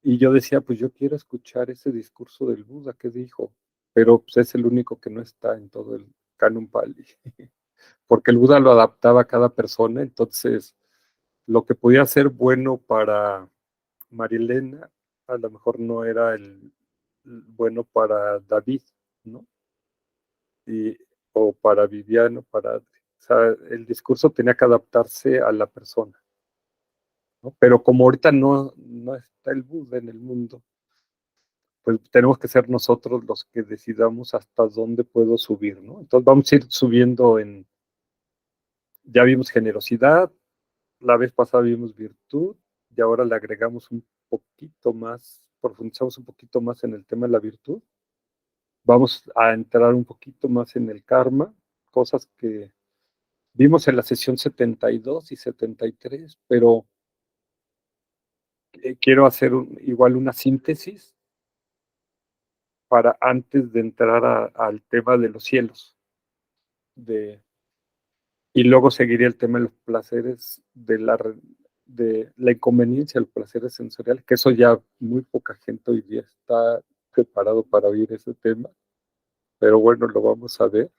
Speaker 1: Y yo decía, pues yo quiero escuchar ese discurso del Buda que dijo, pero pues es el único que no está en todo el Canon Pali, porque el Buda lo adaptaba a cada persona, entonces lo que podía ser bueno para Marilena, a lo mejor no era el bueno para David, ¿no? O para Viviano, o sea, el discurso tenía que adaptarse a la persona, ¿no? Pero como ahorita no está el Buda en el mundo, pues tenemos que ser nosotros los que decidamos hasta dónde puedo subir, ¿no? Entonces vamos a ir subiendo ya vimos generosidad, la vez pasada vimos virtud, y ahora le agregamos un poquito más, profundizamos un poquito más en el tema de la virtud. Vamos a entrar un poquito más en el karma, cosas que vimos en la sesión 72 y 73, pero quiero hacer igual una síntesis para antes de entrar al tema de los cielos. Y luego seguiría el tema de los placeres, de la inconveniencia de los placeres sensoriales, que eso ya muy poca gente hoy día está preparado para oír ese tema, pero bueno, lo vamos a ver.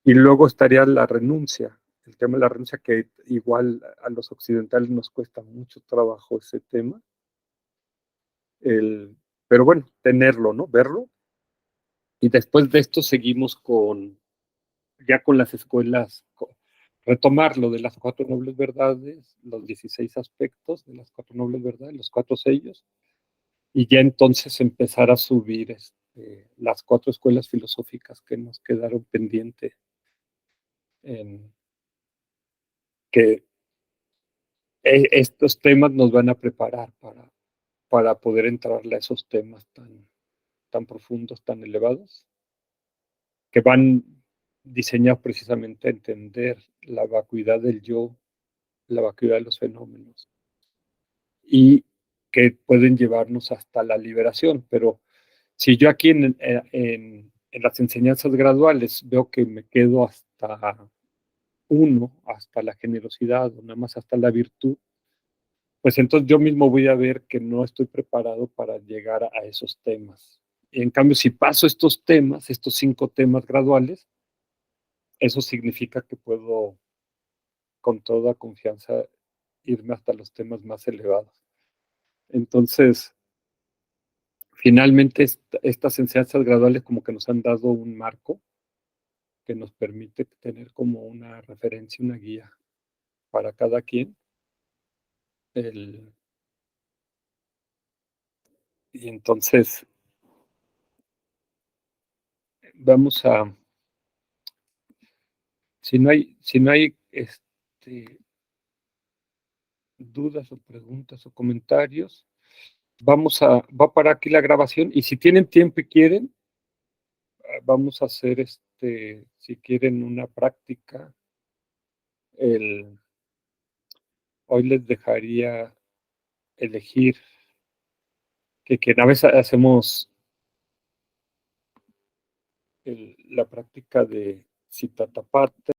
Speaker 1: Y luego estaría la renuncia, el tema de la renuncia, que igual a los occidentales nos cuesta mucho trabajo ese tema, pero bueno, tenerlo, ¿no? Verlo. Y después de esto seguimos ya con las escuelas, retomar lo de las 4 nobles verdades, los 16 aspectos de las 4 nobles verdades, los 4 sellos, y ya entonces empezar a subir las 4 escuelas filosóficas que nos quedaron pendientes, que estos temas nos van a preparar para poder entrarle a esos temas tan profundos, tan elevados, que van diseñados precisamente a entender la vacuidad del yo, la vacuidad de los fenómenos, y que pueden llevarnos hasta la liberación. Pero si yo aquí en las enseñanzas graduales veo que me quedo hasta la generosidad, o nada más hasta la virtud, pues entonces yo mismo voy a ver que no estoy preparado para llegar a esos temas. Y en cambio, si paso estos 5 temas graduales, eso significa que puedo con toda confianza irme hasta los temas más elevados. Entonces, finalmente estas enseñanzas graduales como que nos han dado un marco que nos permite tener como una referencia, una guía para cada quien. Y entonces vamos a, si no hay dudas o preguntas o comentarios, va para aquí la grabación, y si tienen tiempo y quieren, vamos a hacer si quieren una práctica. Hoy les dejaría elegir que a veces hacemos la práctica de Citatapata,